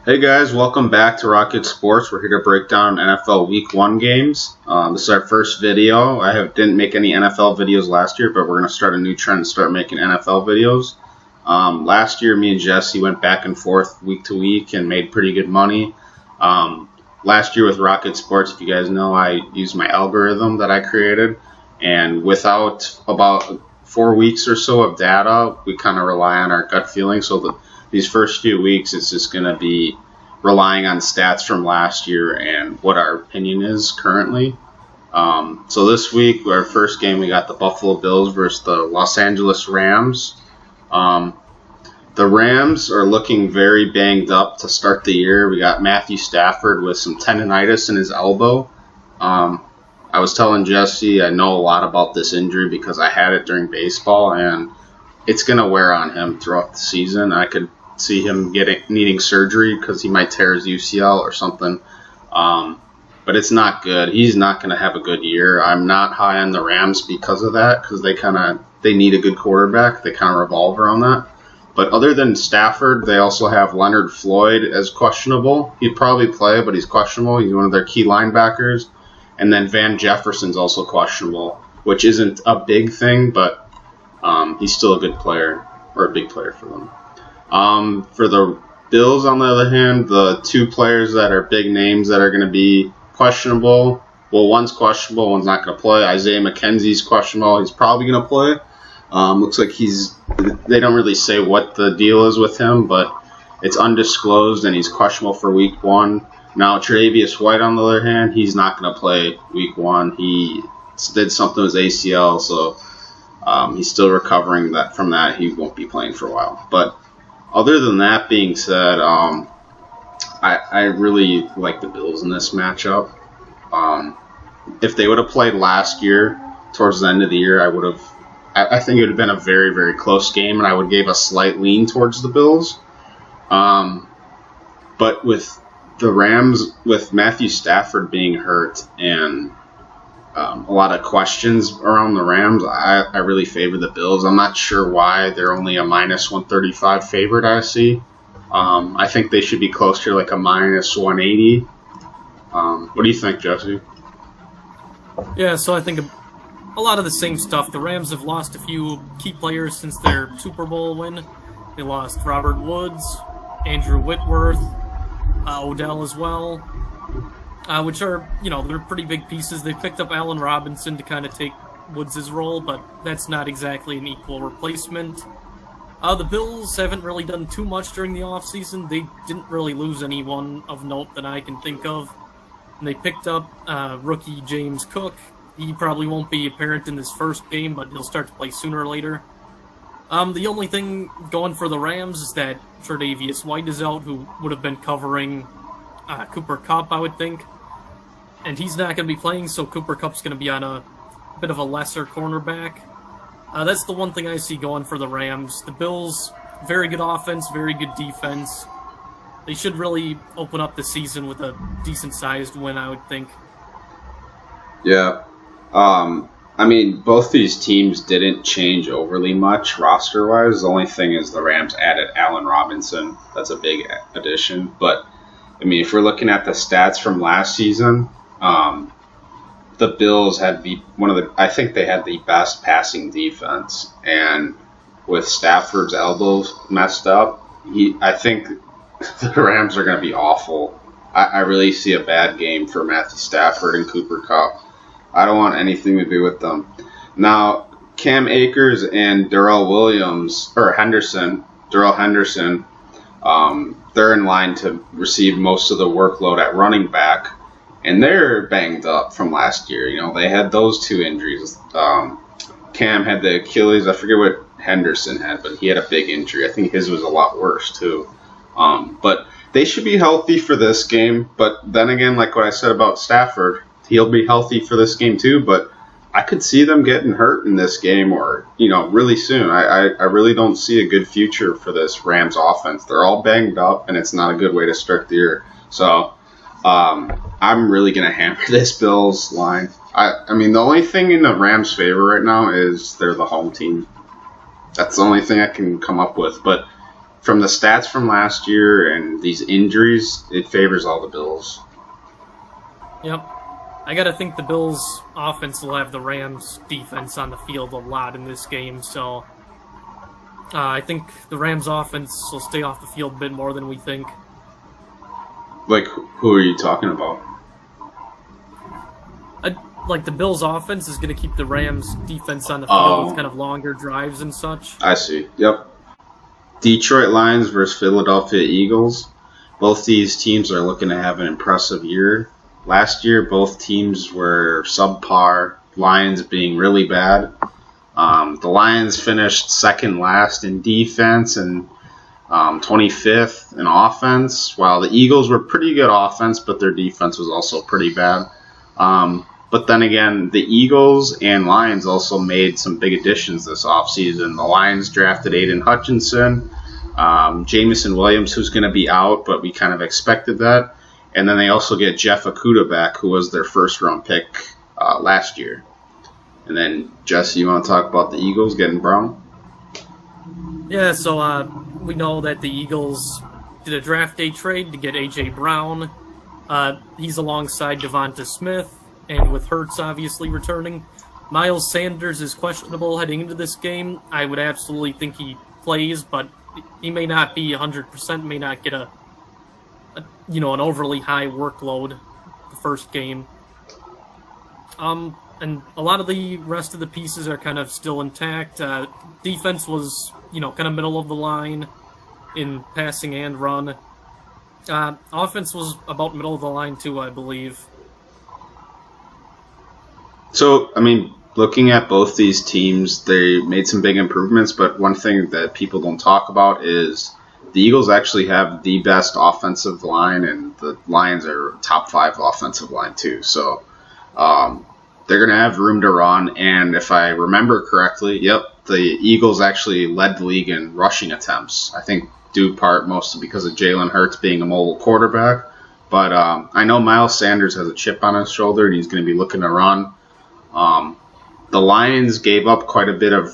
Hey guys, welcome back to Rahket Sports. We're here to break down NFL Week 1 games. This is our first video. Didn't make any NFL videos last year, but we're going to start a new trend and start making NFL videos. Last year, me and Jesse went back and forth week to week and made pretty good money. Last year with Rahket Sports, if you guys know, I used my algorithm that I created. And without about 4 weeks or so of data, we kind of rely on our gut feeling. So these first few weeks, it's just going to be relying on stats from last year and what our opinion is currently. So this week, our first game, we got the Buffalo Bills versus the Los Angeles Rams. The Rams are looking very banged up to start the year. We got Matthew Stafford with some tendonitis in his elbow. I was telling Jesse I know a lot about this injury because I had it during baseball, and it's going to wear on him throughout the season. I could see him needing surgery because he might tear his UCL or something. But it's not good. He's not going to have a good year. I'm not high on the Rams because of that, because they need a good quarterback. They kind of revolve around that. But other than Stafford, they also have Leonard Floyd as questionable. He'd probably play, but he's questionable. He's one of their key linebackers. And then Van Jefferson's also questionable, which isn't a big thing, but he's still a good player, or a big player for them. For the Bills, on the other hand, the two players that are big names that are going to be questionable, well, one's questionable, one's not going to play. Isaiah McKenzie's questionable. He's probably going to play. Looks like they don't really say what the deal is with him, but it's undisclosed, and he's questionable for Week 1. Now, Tre'Davious White, on the other hand, he's not going to play Week 1. He did something with his ACL, so he's still recovering from that. He won't be playing for a while. But other than that being said, I really like the Bills in this matchup. If they would have played last year, towards the end of the year, I think it would have been a very, very close game, and I would give a slight lean towards the Bills. But with the Rams, with Matthew Stafford being hurt and a lot of questions around the Rams, I really favor the Bills. I'm not sure why they're only a minus 135 favorite, I see. I think they should be closer to like a minus 180. What do you think, Jesse? Yeah, so I think a lot of the same stuff. The Rams have lost a few key players since their Super Bowl win. They lost Robert Woods, Andrew Whitworth, Odell as well. Which are, they're pretty big pieces. They picked up Allen Robinson to kind of take Woods' role, but that's not exactly an equal replacement. The Bills haven't really done too much during the offseason. They didn't really lose anyone of note that I can think of. And they picked up rookie James Cook. He probably won't be apparent in this first game, but he'll start to play sooner or later. The only thing going for the Rams is that Tre'Davious White is out, who would have been covering Cooper Kupp, I would think. And he's not going to be playing, so Cooper Kupp's going to be on a bit of a lesser cornerback. That's the one thing I see going for the Rams. The Bills, very good offense, very good defense. They should really open up the season with a decent-sized win, I would think. Yeah. Both these teams didn't change overly much roster-wise. The only thing is the Rams added Allen Robinson. That's a big addition. But, if we're looking at the stats from last season, the Bills had I think they had the best passing defense, and with Stafford's elbows messed up, I think the Rams are going to be awful. I really see a bad game for Matthew Stafford and Cooper Kupp. I don't want anything to do with them. Now, Cam Akers and Darrell Henderson, they're in line to receive most of the workload at running back. And they're banged up from last year. They had those two injuries. Cam had the Achilles. I forget what Henderson had, but he had a big injury. I think his was a lot worse, too. But they should be healthy for this game. But then again, like what I said about Stafford, he'll be healthy for this game, too. But I could see them getting hurt in this game or, really soon. I really don't see a good future for this Rams offense. They're all banged up, and it's not a good way to start the year. So I'm really going to hammer this Bills line. The only thing in the Rams' favor right now is they're the home team. That's the only thing I can come up with. But from the stats from last year and these injuries, it favors all the Bills. Yep. I gotta think the Bills' offense will have the Rams' defense on the field a lot in this game, so I think the Rams' offense will stay off the field a bit more than we think. Like, who are you talking about? Like, the Bills' offense is going to keep the Rams' defense on the field with kind of longer drives and such. I see. Yep. Detroit Lions versus Philadelphia Eagles. Both these teams are looking to have an impressive year. Last year, both teams were subpar, Lions being really bad. The Lions finished second last in defense and 25th in offense, while the Eagles were pretty good offense, but their defense was also pretty bad. But then again, the Eagles and Lions also made some big additions this offseason. The Lions drafted Aiden Hutchinson, Jamison Williams, who's going to be out, but we kind of expected that. And then they also get Jeff Okudah back, who was their first-round pick last year. And then, Jesse, you want to talk about the Eagles getting Brown? Yeah, so we know that the Eagles did a draft day trade to get A.J. Brown. He's alongside Devonta Smith, and with Hurts obviously returning. Miles Sanders is questionable heading into this game. I would absolutely think he plays, but he may not be 100%, may not get an overly high workload the first game. And a lot of the rest of the pieces are kind of still intact. Defense was, kind of middle of the line in passing and run. Offense was about middle of the line too, I believe. So, looking at both these teams, they made some big improvements, but one thing that people don't talk about is the Eagles actually have the best offensive line, and the Lions are top 5 offensive line too. So, they're going to have room to run, and if I remember correctly, the Eagles actually led the league in rushing attempts. I think due part mostly because of Jalen Hurts being a mobile quarterback. But I know Miles Sanders has a chip on his shoulder, and he's going to be looking to run. The Lions gave up quite a bit of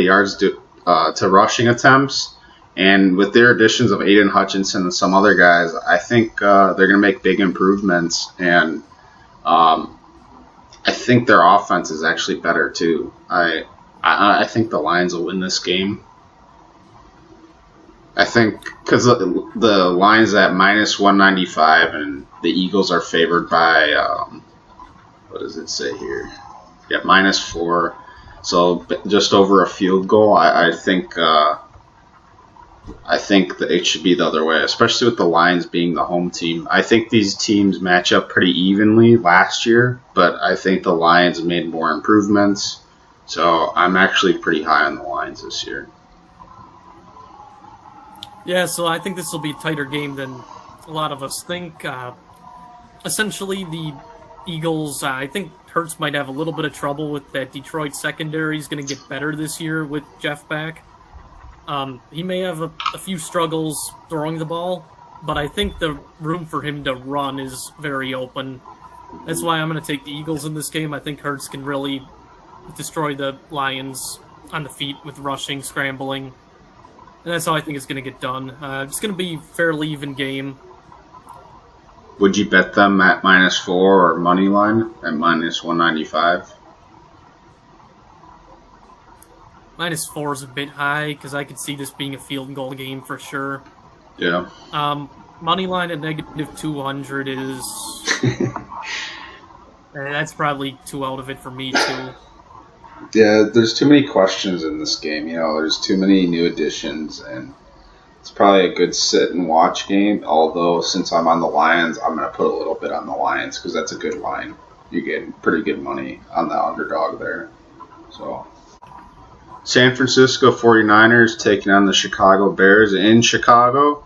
yards to rushing attempts, and with their additions of Aiden Hutchinson and some other guys, I think they're going to make big improvements, and I think their offense is actually better too. I think the Lions will win this game. I think because the Lions at minus 195 and the Eagles are favored by what does it say here? Yeah, minus 4. So just over a field goal. I think that it should be the other way, especially with the Lions being the home team. I think these teams match up pretty evenly last year, but I think the Lions made more improvements. So I'm actually pretty high on the Lions this year. Yeah, so I think this will be a tighter game than a lot of us think. Essentially, the Eagles, I think Hurts might have a little bit of trouble with that Detroit secondary. He's going to get better this year with Jeff back. He may have a few struggles throwing the ball, but I think the room for him to run is very open. That's why I'm going to take the Eagles in this game. I think Hurts can really destroy the Lions on the feet with rushing, scrambling. And that's how I think it's going to get done. It's going to be a fairly even game. Would you bet them at minus 4 or money line at minus 195? Minus 4 is a bit high because I could see this being a field goal game for sure. Yeah. Money line at negative 200 is... that's probably too out of it for me too. Yeah, there's too many questions in this game. There's too many new additions, and it's probably a good sit and watch game. Although, since I'm on the Lions, I'm going to put a little bit on the Lions because that's a good line. You're getting pretty good money on the underdog there. So, San Francisco 49ers taking on the Chicago Bears in Chicago.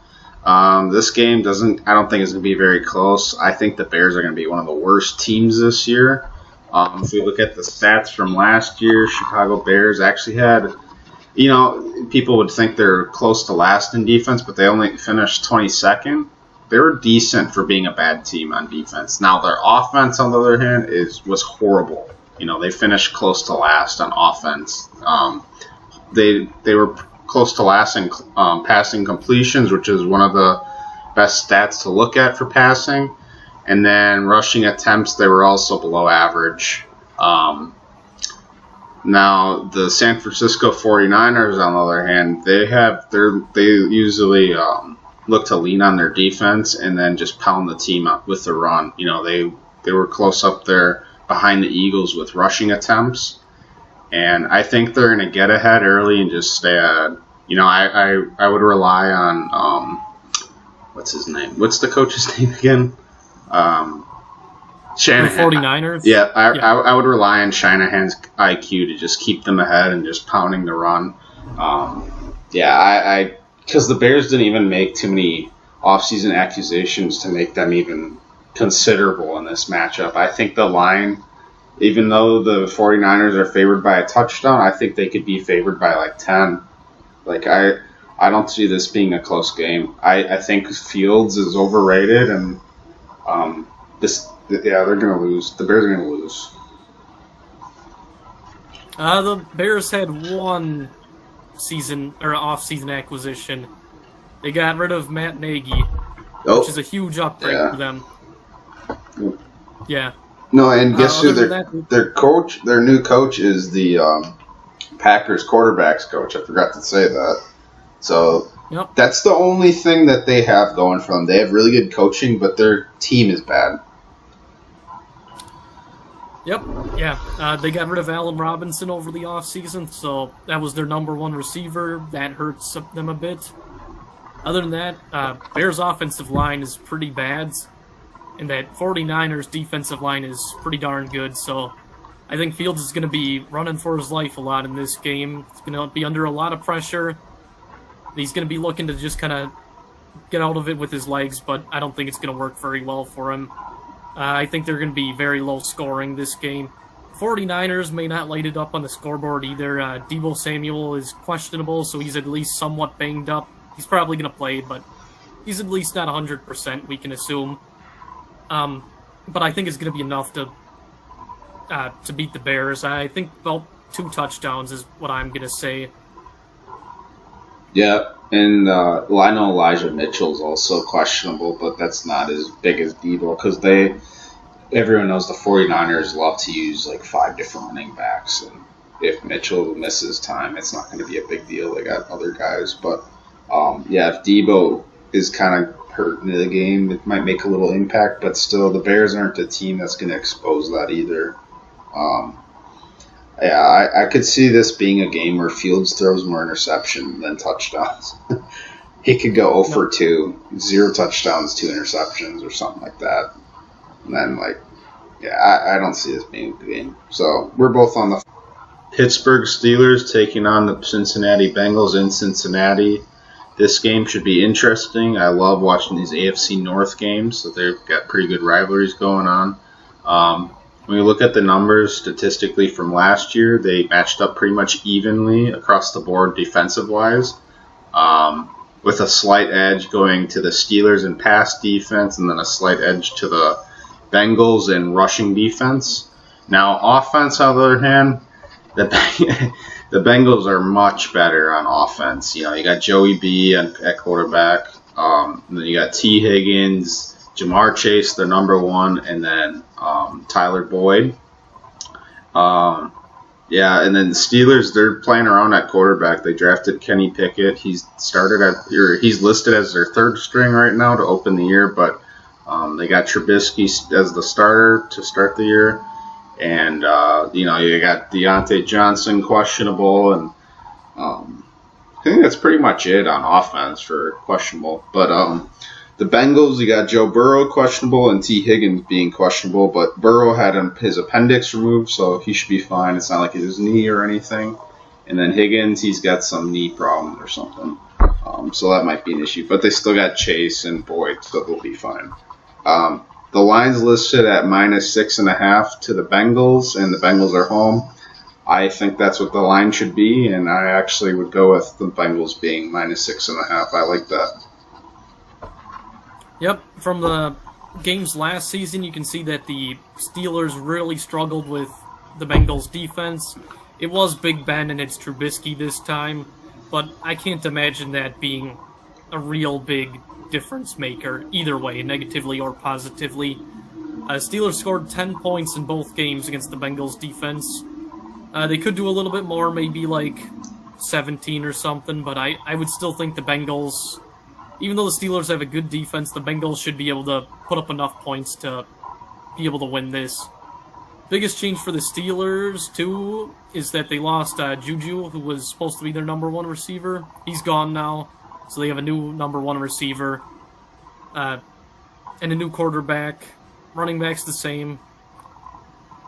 This game I don't think it's going to be very close. I think the Bears are going to be one of the worst teams this year. If we look at the stats from last year, Chicago Bears actually had, people would think they're close to last in defense, but they only finished 22nd. They were decent for being a bad team on defense. Now, their offense, on the other hand, was horrible. They finished close to last on offense. they were close to last in passing completions, which is one of the best stats to look at for passing. And then rushing attempts, they were also below average. Now, the San Francisco 49ers, on the other hand, they usually look to lean on their defense and then just pound the team up with the run. You know, they were close up there behind the Eagles with rushing attempts. And I think they're going to get ahead early and just stay ahead. You know, I would rely on, what's his name? What's the coach's name again? Shanahan. The 49ers? Yeah, I would rely on Shanahan's IQ to just keep them ahead and just pounding the run. Because the Bears didn't even make too many offseason accusations to make them even considerable in this matchup. I think the line, even though the 49ers are favored by a touchdown, I think they could be favored by like 10. Like, I don't see this being a close game. I think Fields is overrated, and they're going to lose. The Bears are going to lose. The Bears had one off-season acquisition. They got rid of Matt Nagy, which is a huge upgrade for them. Yeah. No, and guess who their new coach is the Packers quarterbacks coach. I forgot to say that. So that's the only thing that they have going for them. They have really good coaching, but their team is bad. Yep, yeah. They got rid of Allen Robinson over the offseason, so that was their number one receiver. That hurts them a bit. Other than that, Bears' offensive line is pretty bad, and that 49ers' defensive line is pretty darn good, so I think Fields is going to be running for his life a lot in this game. He's going to be under a lot of pressure. He's going to be looking to just kind of get out of it with his legs, but I don't think it's going to work very well for him. I think they're going to be very low scoring this game. 49ers may not light it up on the scoreboard either. Deebo Samuel is questionable, so he's at least somewhat banged up. He's probably going to play, but he's at least not 100%, we can assume. But I think it's going to be enough to beat the Bears. I think about 2 touchdowns is what I'm going to say. Yeah, and I know Elijah Mitchell's also questionable, but that's not as big as Deebo because everyone knows the 49ers love to use like 5 different running backs, and if Mitchell misses time, it's not going to be a big deal. They got other guys, but if Deebo is kind of hurt in the game, it might make a little impact, but still, the Bears aren't a team that's going to expose that either. I could see this being a game where Fields throws more interception than touchdowns. He could go 0 for 2, 0 touchdowns, 2 interceptions, or something like that. And then, I don't see this being a game. So, we're both on the Pittsburgh Steelers taking on the Cincinnati Bengals in Cincinnati. This game should be interesting. I love watching these AFC North games, so they've got pretty good rivalries going on. When you look at the numbers statistically from last year, they matched up pretty much evenly across the board defensive-wise, with a slight edge going to the Steelers in pass defense and then a slight edge to the Bengals in rushing defense. Now, offense, on the other hand, the Bengals are much better on offense. You know, you got Joey B at quarterback, and then you got T. Higgins, Jamar Chase, the number 1, and then Tyler Boyd. And then the Steelers, they're playing around at quarterback. They drafted Kenny Pickett. He's listed as their 3rd string right now to open the year, but they got Trubisky as the starter to start the year. And, you got Deontay Johnson questionable, and I think that's pretty much it on offense for questionable. But the Bengals, you got Joe Burrow questionable and T. Higgins being questionable, but Burrow had his appendix removed, so he should be fine. It's not like his knee or anything. And then Higgins, he's got some knee problem or something. So that might be an issue. But they still got Chase and Boyd, so they'll be fine. The line's listed at -6.5 to the Bengals, and the Bengals are home. I think that's what the line should be, and I actually would go with the Bengals being -6.5. I like that. Yep, from the games last season, you can see that the Steelers really struggled with the Bengals' defense. it was Big Ben and it's Trubisky this time, but I can't imagine that being a real big difference maker either way, negatively or positively. Steelers scored 10 points in both games against the Bengals defense. They could do a little bit more, maybe like 17 or something, but I would still think the Bengals, even though the Steelers have a good defense, the Bengals should be able to put up enough points to be able to win this. Biggest change for the Steelers, too, is that they lost Juju, who was supposed to be their number one receiver. He's gone now, so they have a new number one receiver and a new quarterback. Running back's the same.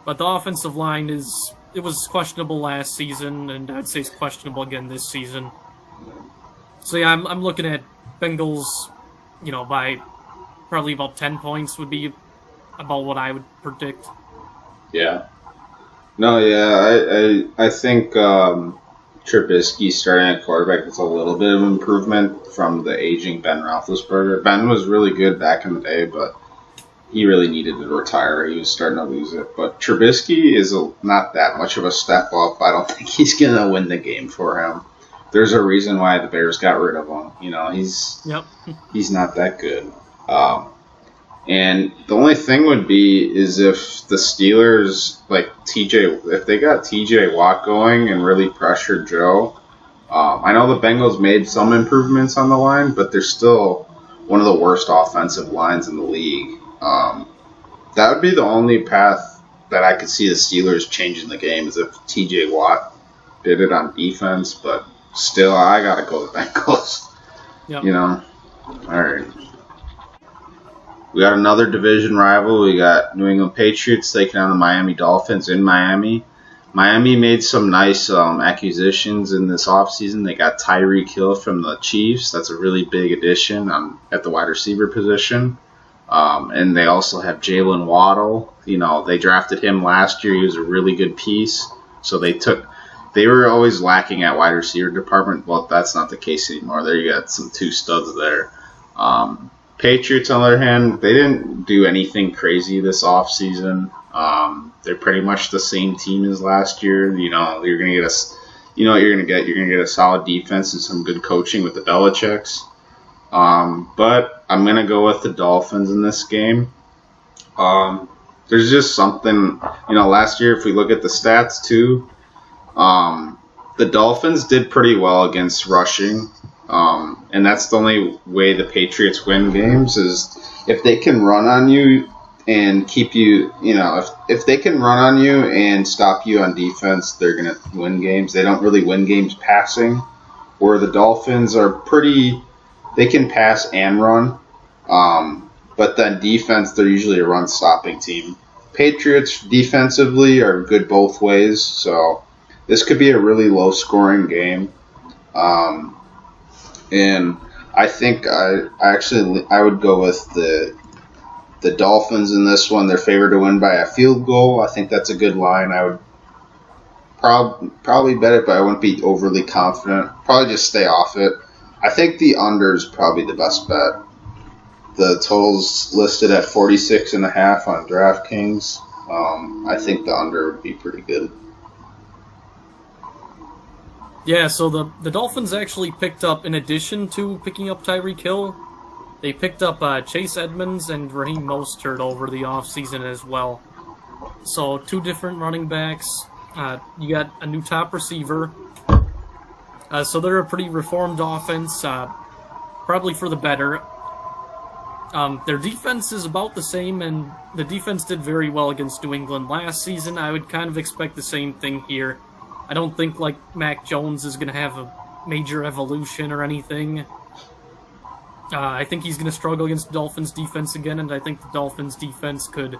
But the offensive line it was questionable last season, and I'd say it's questionable again this season. So yeah, I'm looking at Bengals, by probably about 10 points would be about what I would predict. Yeah. No, yeah, I think Trubisky starting at quarterback is a little bit of improvement from the aging Ben Roethlisberger. Ben was really good back in the day, but he really needed to retire. He was starting to lose it. But Trubisky is not that much of a step up. I don't think he's going to win the game for him. There's a reason why the Bears got rid of him. He's not that good. And the only thing would be is if the Steelers, if they got TJ Watt going and really pressured Joe. I know the Bengals made some improvements on the line, but they're still one of the worst offensive lines in the league. That would be the only path that I could see the Steelers changing the game is if TJ Watt did it on defense, but still, I gotta go the Bengals. Yep. All right. We got another division rival. We got New England Patriots taking on the Miami Dolphins in Miami. Miami made some nice acquisitions in this offseason. They got Tyreek Hill from the Chiefs. That's a really big addition at the wide receiver position. And they also have Jalen Waddle. They drafted him last year. He was a really good piece. So they were always lacking at wide receiver department. Well, that's not the case anymore. There you got some two studs there. Patriots, on the other hand, they didn't do anything crazy this offseason. They're pretty much the same team as last year. You're gonna get you're gonna get a solid defense and some good coaching with the Belichicks. But I'm gonna go with the Dolphins in this game. There's just something, last year if we look at the stats too, the Dolphins did pretty well against rushing. And that's the only way the Patriots win games is if they can run on you and keep you, if they can run on you and stop you on defense, they're going to win games. They don't really win games passing, where the Dolphins are they can pass and run. But then defense, they're usually a run-stopping team. Patriots defensively are good both ways, so this could be a really low-scoring game. And I think I would go with the Dolphins in this one. They're favored to win by a field goal. I think that's a good line. I would probably bet it, but I wouldn't be overly confident. Probably just stay off it. I think the under is probably the best bet. The total's listed at 46.5 on DraftKings. I think the under would be pretty good. Yeah, so the Dolphins actually picked up, in addition to picking up Tyreek Hill, they picked up Chase Edmonds and Raheem Mostert over the offseason as well. So 2 different running backs. You got a new top receiver. So they're a pretty reformed offense, probably for the better. Their defense is about the same, and the defense did very well against New England last season. I would kind of expect the same thing here. I don't think Mac Jones is going to have a major evolution or anything. I think he's going to struggle against the Dolphins defense again, and I think the Dolphins defense could...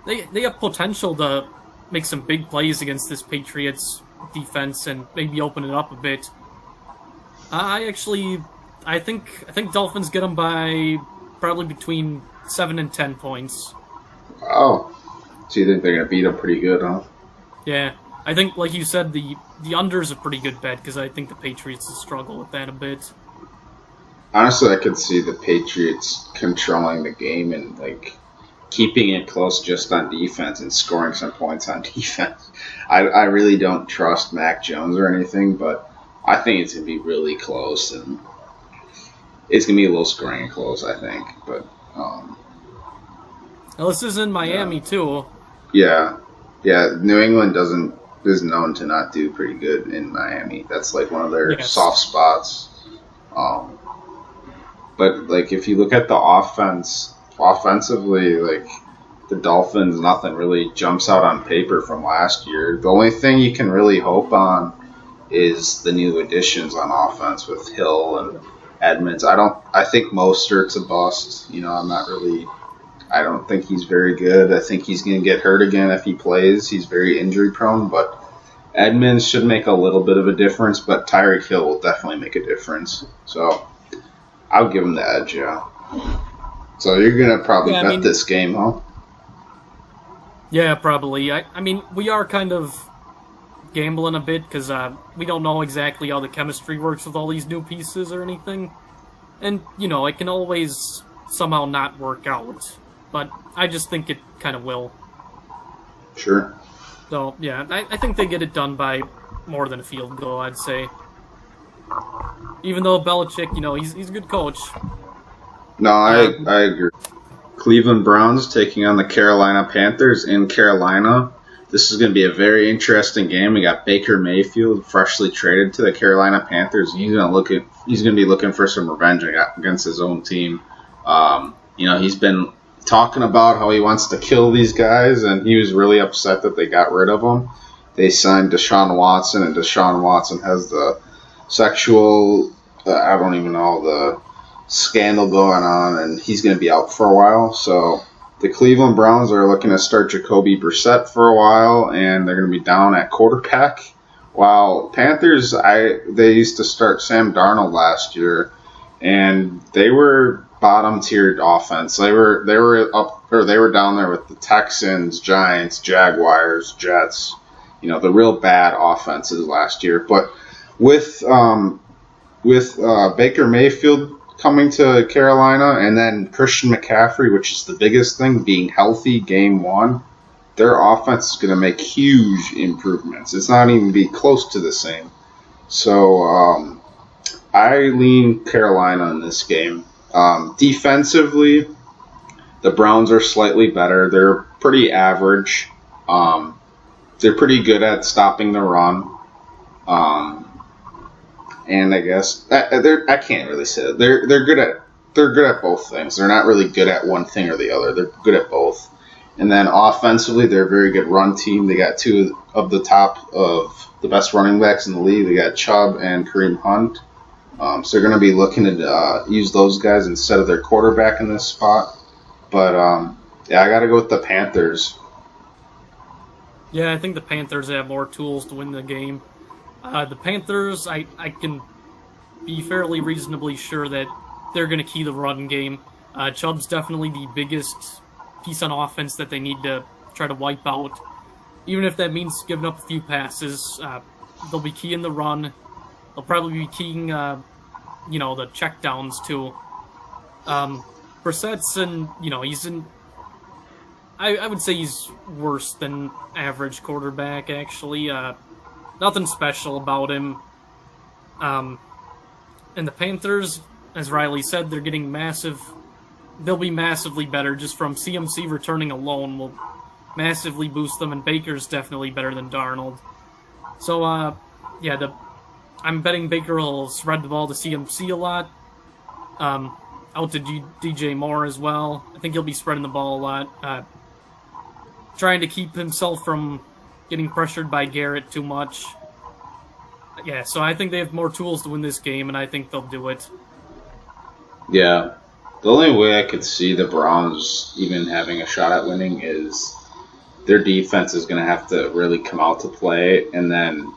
They have potential to make some big plays against this Patriots defense and maybe open it up a bit. I think Dolphins get them by probably between 7 and 10 points. Oh, so you think they're going to beat them pretty good, huh? Yeah. I think, like you said, the under is a pretty good bet because I think the Patriots will struggle with that a bit. Honestly, I could see the Patriots controlling the game and keeping it close just on defense and scoring some points on defense. I really don't trust Mac Jones or anything, but I think it's going to be really close, and it's going to be a low scoring and close, I think. But well, this is in Miami, too. Yeah. New England is known to not do pretty good in Miami. That's like one of their soft spots. But like if you look at the offensively, like the Dolphins, nothing really jumps out on paper from last year. The only thing you can really hope on is the new additions on offense with Hill and Edmonds. I think Mostert's a bust. I don't think he's very good. I think he's going to get hurt again if he plays. He's very injury prone, but Edmonds should make a little bit of a difference, but Tyreek Hill will definitely make a difference. So I'll give him the edge, yeah. So you're going to probably bet this game, huh? Yeah, probably. I mean, we are kind of gambling a bit because we don't know exactly how the chemistry works with all these new pieces or anything. And, it can always somehow not work out. But I just think it kind of will. Sure. So, yeah, I think they get it done by more than a field goal, I'd say. Even though Belichick, he's a good coach. No, I agree. Cleveland Browns taking on the Carolina Panthers in Carolina. This is going to be a very interesting game. We got Baker Mayfield, freshly traded to the Carolina Panthers. He's going to be looking for some revenge against his own team. He's been talking about how he wants to kill these guys, and he was really upset that they got rid of him. They signed Deshaun Watson, and Deshaun Watson has the sexual, I don't even know, the scandal going on, and he's going to be out for a while. So the Cleveland Browns are looking to start Jacoby Brissett for a while, and they're going to be down at quarterback. While Panthers, they used to start Sam Darnold last year, and they were bottom tiered offense. They were down there with the Texans, Giants, Jaguars, Jets. The real bad offenses last year. But with Baker Mayfield coming to Carolina, and then Christian McCaffrey, which is the biggest thing, being healthy game one, their offense is going to make huge improvements. It's not even be close to the same. So I lean Carolina in this game. Defensively, the Browns are slightly better. They're pretty average. They're pretty good at stopping the run. And I guess I can't really say that. They're good at both things. They're not really good at one thing or the other. They're good at both. And then offensively, they're a very good run team. They got two of the top of the best running backs in the league. They got Chubb and Kareem Hunt. So they're going to be looking to use those guys instead of their quarterback in this spot. But, I got to go with the Panthers. Yeah, I think the Panthers have more tools to win the game. The Panthers, I can be fairly reasonably sure that they're going to key the run game. Chubb's definitely the biggest piece on offense that they need to try to wipe out. Even if that means giving up a few passes, they'll be keying the run. They'll probably be keying, the checkdowns too. Brissett's he's in. I would say he's worse than average quarterback, actually. Nothing special about him. And the Panthers, as Riley said, they're getting massive. They'll be massively better just from CMC returning alone will massively boost them, and Baker's definitely better than Darnold. So, I'm betting Baker will spread the ball to CMC a lot. Out to DJ Moore as well. I think he'll be spreading the ball a lot. Trying to keep himself from getting pressured by Garrett too much. Yeah, so I think they have more tools to win this game, and I think they'll do it. Yeah. The only way I could see the Browns even having a shot at winning is their defense is going to have to really come out to play, and then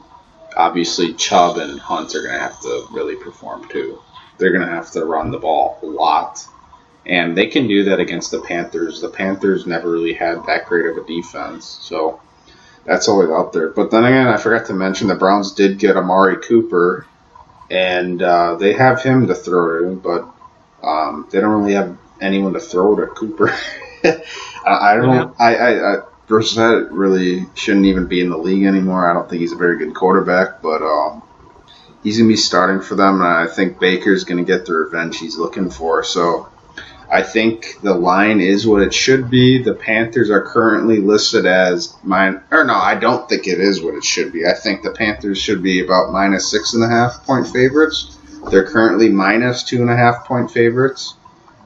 obviously Chubb and Hunt are going to have to really perform too. They're going to have to run the ball a lot, and they can do that against the Panthers. The Panthers never really had that great of a defense, so that's always out there. But then again, I forgot to mention the Browns did get Amari Cooper, and they have him to throw to, but they don't really have anyone to throw to Cooper. I don't. Brissett really shouldn't even be in the league anymore. I don't think he's a very good quarterback, but he's gonna be starting for them, and I think Baker's gonna get the revenge he's looking for. So I think the line is what it should be. The Panthers are currently listed as I don't think it is what it should be. I think the Panthers should be about minus 6.5 point favorites. They're currently minus 2.5 point favorites.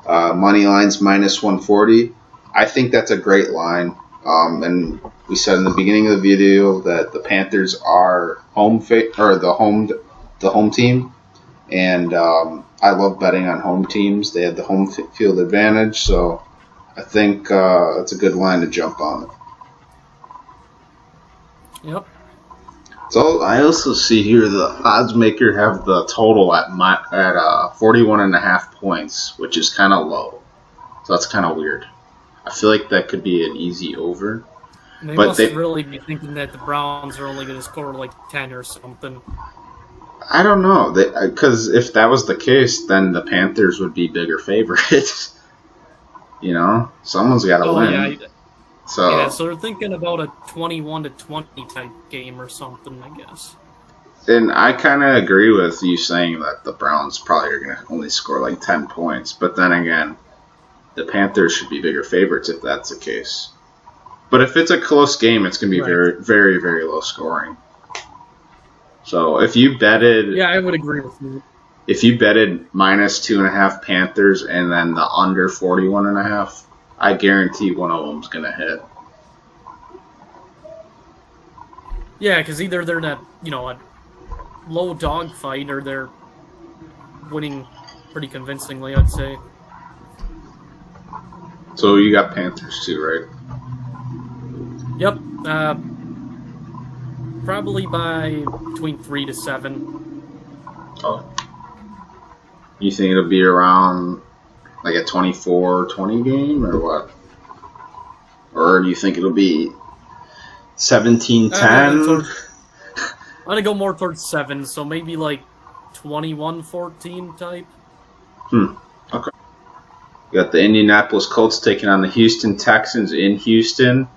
Money line's minus 140. I think that's a great line. And we said in the beginning of the video that the Panthers are the home team, and I love betting on home teams. They have the home field advantage, so I think it's a good line to jump on. Yep. So I also see here the odds maker have the total at 41.5 points, which is kind of low. So that's kind of weird. I feel like that could be an easy over. They must really be thinking that the Browns are only going to score like 10 or something. I don't know, because if that was the case, then the Panthers would be bigger favorites. Someone's got to win. Yeah. So they're thinking about a 21-20 type game or something, I guess. And I kind of agree with you saying that the Browns probably are going to only score like 10 points. But then again, the Panthers should be bigger favorites if that's the case. But if it's a close game, it's going to be very, very, very low scoring. So if you betted... Yeah, I would agree with you. If you betted minus 2.5 Panthers and then the under 41.5, I guarantee one of them's going to hit. Yeah, because either they're not, a low dog fight or they're winning pretty convincingly, I'd say. So you got Panthers too, right? Yep. Probably by between 3 to 7. Oh. You think it'll be around like a 24-20 game or what? Or do you think it'll be 17-10? I'm going to go more towards 7, so maybe like 21-14 type. Okay. You got the Indianapolis Colts taking on the Houston Texans in Houston.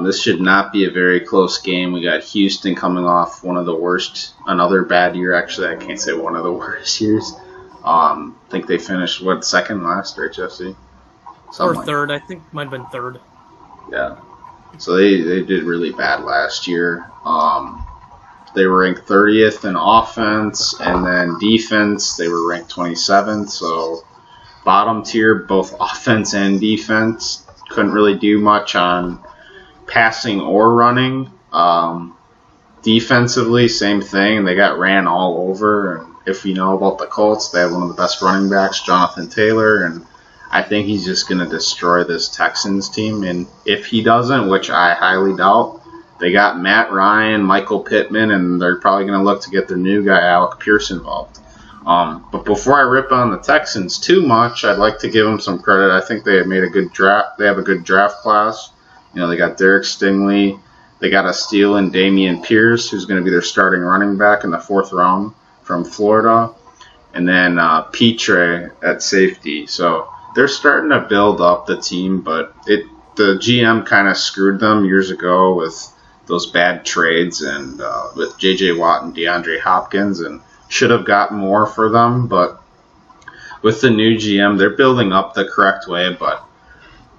This should not be a very close game. We got Houston coming off one of the worst, another bad year actually. I can't say one of the worst years. I think they finished, second last, right, Jesse? Something or third. I think might have been third. Yeah. So they did really bad last year. They were ranked 30th in offense, and then defense, they were ranked 27th. So bottom tier, both offense and defense. Couldn't really do much on passing or running. Defensively, same thing. They got ran all over. And if you know about the Colts, they have one of the best running backs, Jonathan Taylor, and I think he's just going to destroy this Texans team. And if he doesn't, which I highly doubt, they got Matt Ryan, Michael Pittman, and they're probably going to look to get their new guy, Alec Pierce, involved. But before I rip on the Texans too much, I'd like to give them some credit. I think they have made a good draft. They have a good draft class. They got Derek Stingley. They got a steal in Damian Pierce, who's going to be their starting running back in the 4th round from Florida. And then Petre at safety. So they're starting to build up the team, but the GM kind of screwed them years ago with those bad trades and with J.J. Watt and DeAndre Hopkins, and should have gotten more for them. But with the new GM, they're building up the correct way. But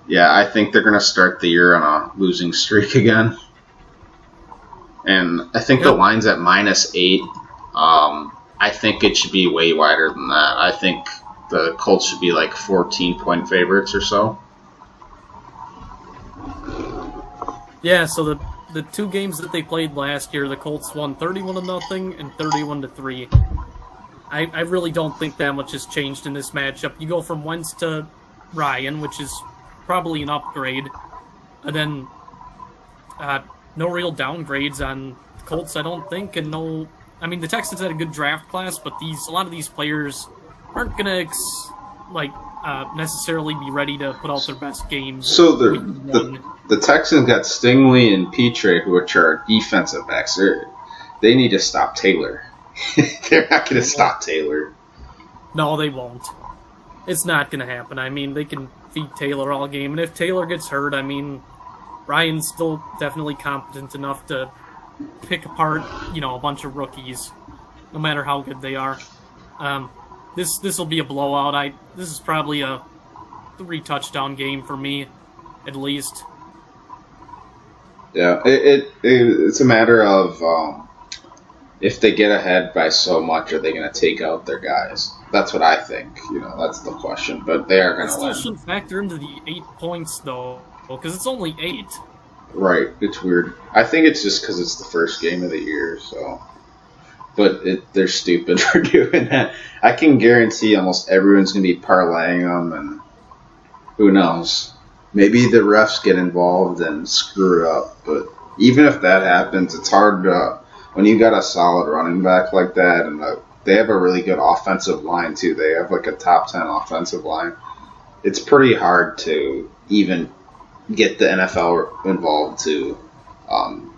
yeah, I think they're going to start the year on a losing streak again. And I think the line's at -8. I think it should be way wider than that. I think the Colts should be like 14-point favorites or so. Yeah, so the two games that they played last year, the Colts won 31-0 and 31-3. I really don't think that much has changed in this matchup. You go from Wentz to Ryan, which is probably an upgrade, and then no real downgrades on the Colts, I don't think, and no. I mean, the Texans had a good draft class, but a lot of these players aren't gonna necessarily be ready to put out their best games. So the Texans got Stingley and Petre, which are defensive backs. They need to stop Taylor. They're not going to stop Taylor. No, they won't. It's not going to happen. I mean, they can feed Taylor all game. And if Taylor gets hurt, I mean, Ryan's still definitely competent enough to pick apart, a bunch of rookies, no matter how good they are. This will be a blowout. This is probably a 3-touchdown game for me, at least. Yeah, it's a matter of if they get ahead by so much, are they going to take out their guys? That's what I think. That's the question. But they are going to win. Still should factor into the 8 points, though, because it's only 8. Right. It's weird. I think it's just because it's the first game of the year, so. But they're stupid for doing that. I can guarantee almost everyone's going to be parlaying them, and who knows? Maybe the refs get involved and screw it up. But even if that happens, it's hard to, when you got a solid running back like that, and they have a really good offensive line too. They have like a top 10 offensive line. It's pretty hard to even get the NFL involved to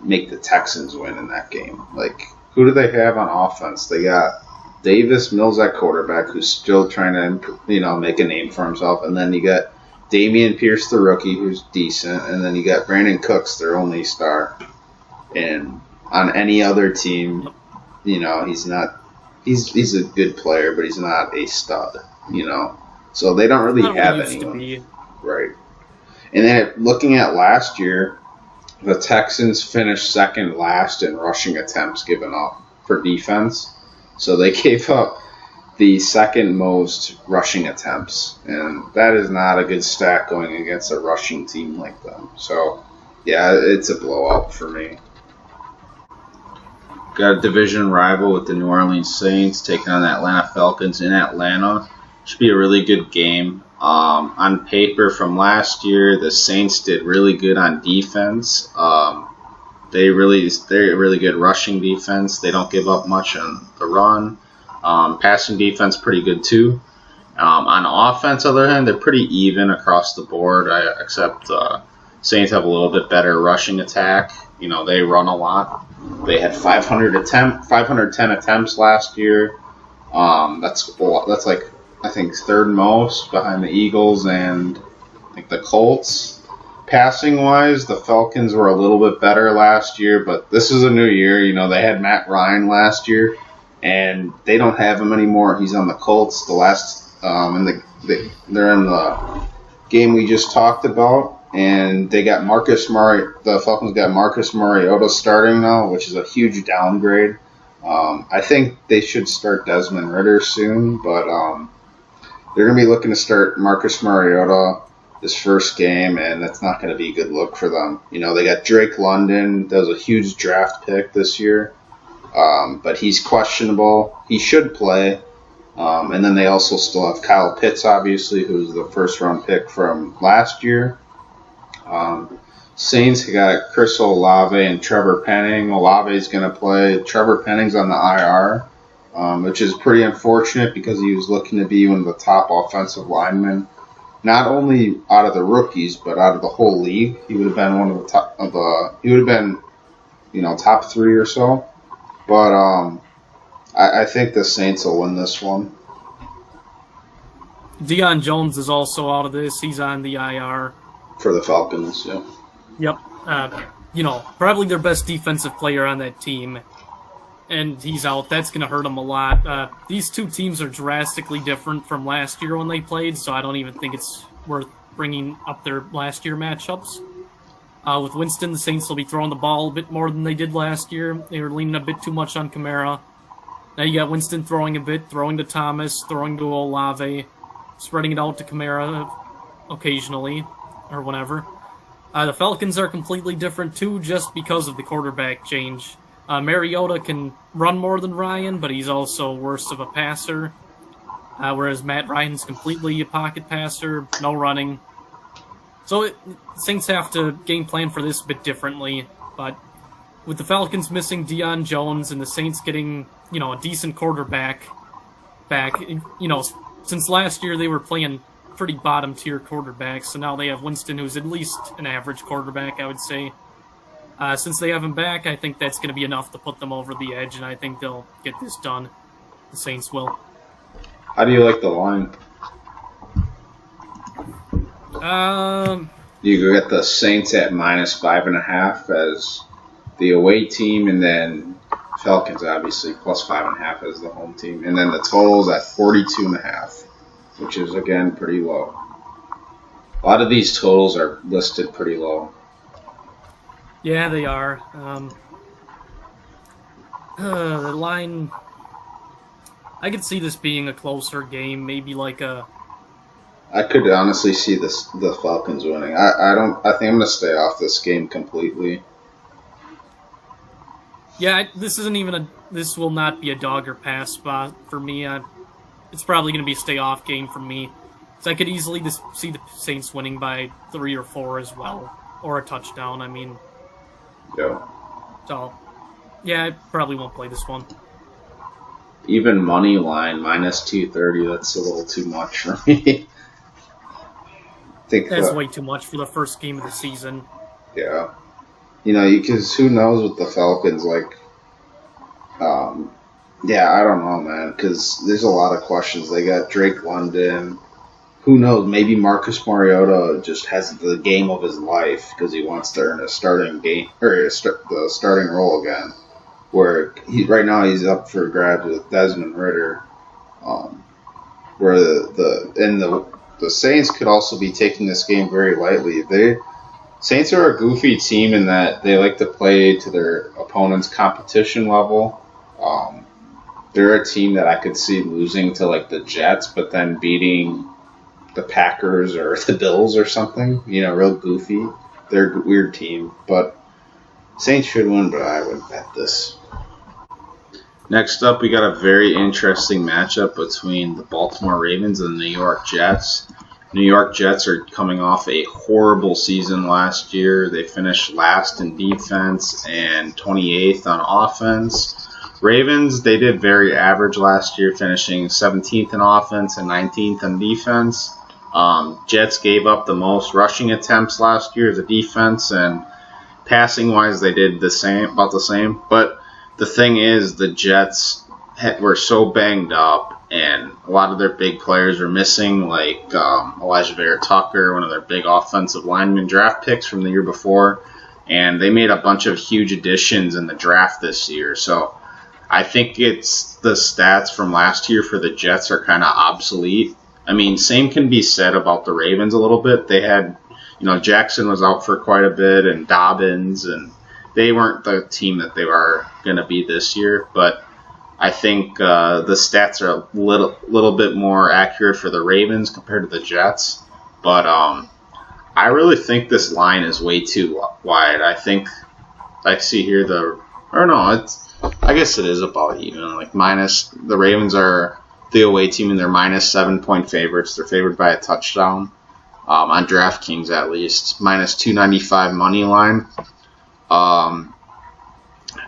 make the Texans win in that game. Like, who do they have on offense? They got Davis Mills at quarterback, who's still trying to, make a name for himself. And then you got Damian Pierce, the rookie, who's decent. And then you got Brandon Cooks, their only star. And on any other team, he's not. He's a good player, but he's not a stud. So they don't really have anyone. Right. And then looking at last year, the Texans finished second last in rushing attempts given up for defense. So they gave up the second most rushing attempts. And that is not a good stat going against a rushing team like them. So, yeah, it's a blowout for me. Got a division rival with the New Orleans Saints taking on the Atlanta Falcons in Atlanta. Should be a really good game. On paper from last year, the Saints did really good on defense. They're really good rushing defense. They don't give up much on the run. Passing defense pretty good too. On offense, on the other hand, they're pretty even across the board. Except Saints have a little bit better rushing attack. They run a lot. They had 510 attempts last year. That's like, I think, third most behind the Eagles and I think the Colts. Passing-wise, the Falcons were a little bit better last year, but this is a new year. They had Matt Ryan last year, and they don't have him anymore. He's on the Colts. They're in the game we just talked about, and they got the Falcons got Marcus Mariota starting now, which is a huge downgrade. I think they should start Desmond Ridder soon, but they're going to be looking to start Marcus Mariota this first game, and that's not going to be a good look for them. They got Drake London. That was a huge draft pick this year, but he's questionable. He should play. And then they also still have Kyle Pitts, obviously, who's the first-round pick from last year. Saints got Chris Olave and Trevor Penning. Olave's going to play. Trevor Penning's on the IR, which is pretty unfortunate because he was looking to be one of the top offensive linemen, not only out of the rookies but out of the whole league. He would have been one of the top of the. He would have been, top 3 or so. But I think the Saints will win this one. Deion Jones is also out of this. He's on the IR. For the Falcons, yeah. Yep. Probably their best defensive player on that team. And he's out. That's going to hurt them a lot. These two teams are drastically different from last year when they played, so I don't even think it's worth bringing up their last year matchups. With Winston, the Saints will be throwing the ball a bit more than they did last year. They were leaning a bit too much on Kamara. Now you got Winston throwing a bit, throwing to Thomas, throwing to Olave, spreading it out to Kamara occasionally, or whatever. The Falcons are completely different too, just because of the quarterback change. Mariota can run more than Ryan, but he's also worse of a passer. Whereas Matt Ryan's completely a pocket passer, no running. So Saints have to game plan for this a bit differently. But with the Falcons missing Deion Jones and the Saints getting, a decent quarterback back, since last year they were playing pretty bottom-tier quarterbacks, so now they have Winston, who's at least an average quarterback, I would say. Since they have him back, I think that's going to be enough to put them over the edge, and I think they'll get this done. The Saints will. How do you like the line? You go get the Saints at -5.5 as the away team, and then Falcons obviously +5.5 as the home team, and then the totals at 42.5, which is again pretty low. A lot of these totals are listed pretty low. Yeah, they are. The line, I could see this being a closer game, maybe like a. I could honestly see the Falcons winning. I think I'm gonna stay off this game completely. Yeah, this isn't even this will not be a dog or pass spot for me. It's probably going to be a stay off game for me. So I could easily just see the Saints winning by 3 or 4 as well, or a touchdown. I mean, yeah. So, yeah, I probably won't play this one. Even money line -230. That's a little too much for me. That's way too much for the first game of the season. Yeah. Because who knows with the Falcons, yeah, I don't know, man, because there's a lot of questions. They got Drake London. Who knows, maybe Marcus Mariota just has the game of his life because he wants to earn a starting game, or the starting role again, where right now he's up for grabs with Desmond Ridder, where the Saints could also be taking this game very lightly. Saints are a goofy team in that they like to play to their opponent's competition level. They're a team that I could see losing to the Jets, but then beating the Packers or the Bills or something. Real goofy. They're a weird team, but Saints should win, but I would bet this. Next up, we got a very interesting matchup between the Baltimore Ravens and the New York Jets. New York Jets are coming off a horrible season last year. They finished last in defense and 28th on offense. Ravens, they did very average last year, finishing 17th in offense and 19th in defense. Jets gave up the most rushing attempts last year as a defense, and passing-wise, they did about the same. But the thing is, the Jets were so banged up, and a lot of their big players were missing, like Elijah Vera-Tucker, one of their big offensive lineman draft picks from the year before, and they made a bunch of huge additions in the draft this year. So I think it's the stats from last year for the Jets are kind of obsolete. I mean, same can be said about the Ravens a little bit. They had, Jackson was out for quite a bit, and Dobbins, and they weren't the team that they are going to be this year, but I think the stats are a little bit more accurate for the Ravens compared to the Jets. But I really think this line is way too wide. I think I see here I guess it is about even. The Ravens are the away team, and they're -7-point favorites. They're favored by a touchdown on DraftKings at least. -295 money line.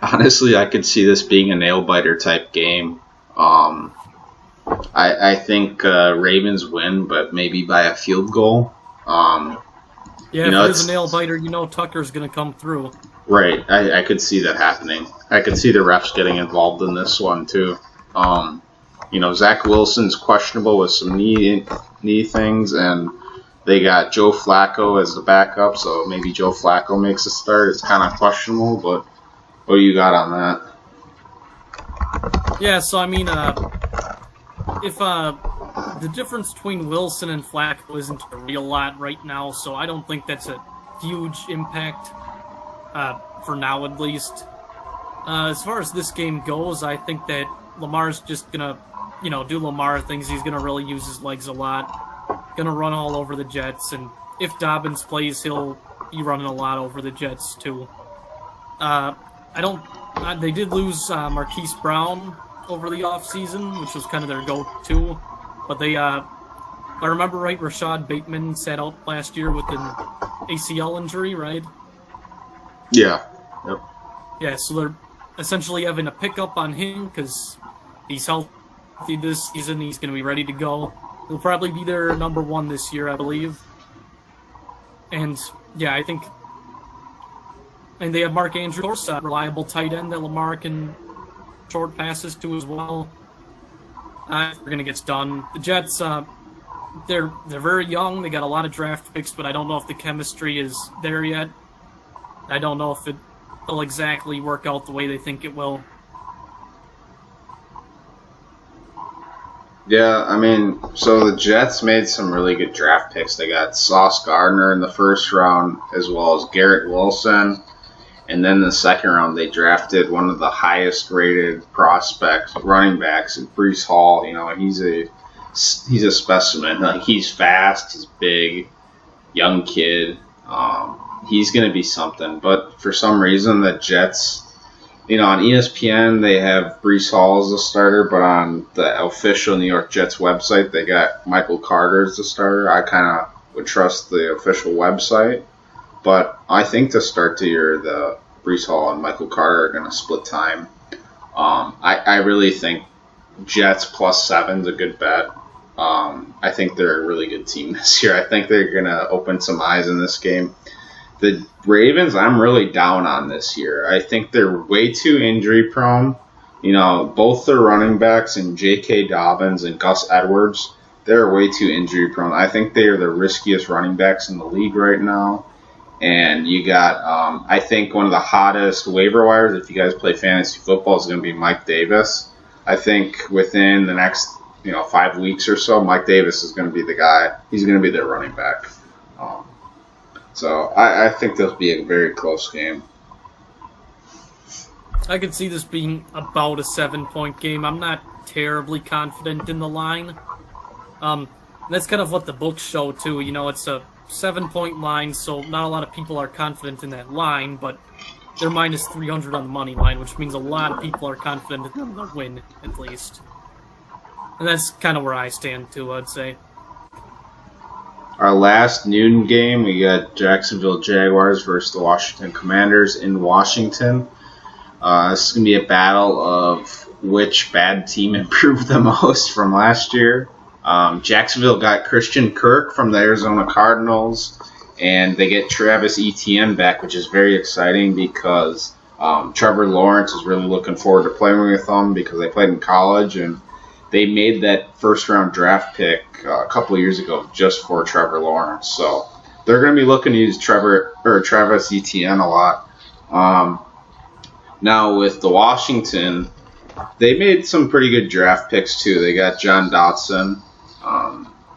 Honestly, I could see this being a nail-biter type game. I think Ravens win, but maybe by a field goal. If there's a nail-biter, Tucker's going to come through. Right, I could see that happening. I could see the refs getting involved in this one, too. Zach Wilson's questionable with some knee things, and they got Joe Flacco as the backup, so maybe Joe Flacco makes a start. It's kind of questionable, but what do you got on that? Yeah, so if the difference between Wilson and Flacco isn't a real lot right now, so I don't think that's a huge impact for now, at least. As far as this game goes, I think that Lamar's just gonna, do Lamar things. He's gonna really use his legs a lot. Gonna run all over the Jets, and if Dobbins plays, he'll be running a lot over the Jets too. They did lose Marquise Brown over the offseason, which was kind of their go-to. But they, if I remember right, Rashad Bateman sat out last year with an ACL injury, right? Yeah. Yep. Yeah, so they're essentially having a pickup on him because he's healthy this season. He's going to be ready to go. He'll probably be their number one this year, I believe. And, yeah, I think... And they have Mark Andrews, a reliable tight end that Lamar can short passes to as well. We're going to get done. The Jets, they're very young. They got a lot of draft picks, but I don't know if the chemistry is there yet. I don't know if it'll exactly work out the way they think it will. Yeah, I mean, so the Jets made some really good draft picks. They got Sauce Gardner in the first round, as well as Garrett Wilson. And then in the second round, they drafted one of the highest-rated prospects, running backs, Breece Hall. You know, he's a specimen. Like, he's fast, he's big, young kid. He's going to be something. But for some reason, the Jets, you know, on ESPN, they have Breece Hall as the starter, but on the official New York Jets website, they got Michael Carter as the starter. I kind of would trust the official website. But I think to start the year, the Breece Hall and Michael Carter are going to split time. I really think Jets +7 is a good bet. I think they're a really good team this year. I think they're going to open some eyes in this game. The Ravens, I'm really down on this year. I think they're way too injury prone. You know, both their running backs and J.K. Dobbins and Gus Edwards, they're way too injury prone. I think they are the riskiest running backs in the league right now. And you got, I think one of the hottest waiver wires, if you guys play fantasy football, is going to be Mike Davis. I think within the next, 5 weeks or so, Mike Davis is going to be the guy. He's going to be their running back. So I think this will be a very close game. I could see this being about a 7-point game. I'm not terribly confident in the line. That's kind of what the books show, too. You know, it's a 7-point line, so not a lot of people are confident in that line, but they're minus 300 on the money line, which means a lot of people are confident in the win, at least. And that's kind of where I stand, too, I'd say. Our last noon game, we got Jacksonville Jaguars versus the Washington Commanders in Washington. This is going to be a battle of which bad team improved the most from last year. Jacksonville got Christian Kirk from the Arizona Cardinals, and they get Travis Etienne back, which is very exciting because Trevor Lawrence is really looking forward to playing with them because they played in college, and they made that first-round draft pick a couple of years ago just for Trevor Lawrence. So they're going to be looking to use Travis Etienne a lot. Now with the Washington, they made some pretty good draft picks too. They got John Dotson.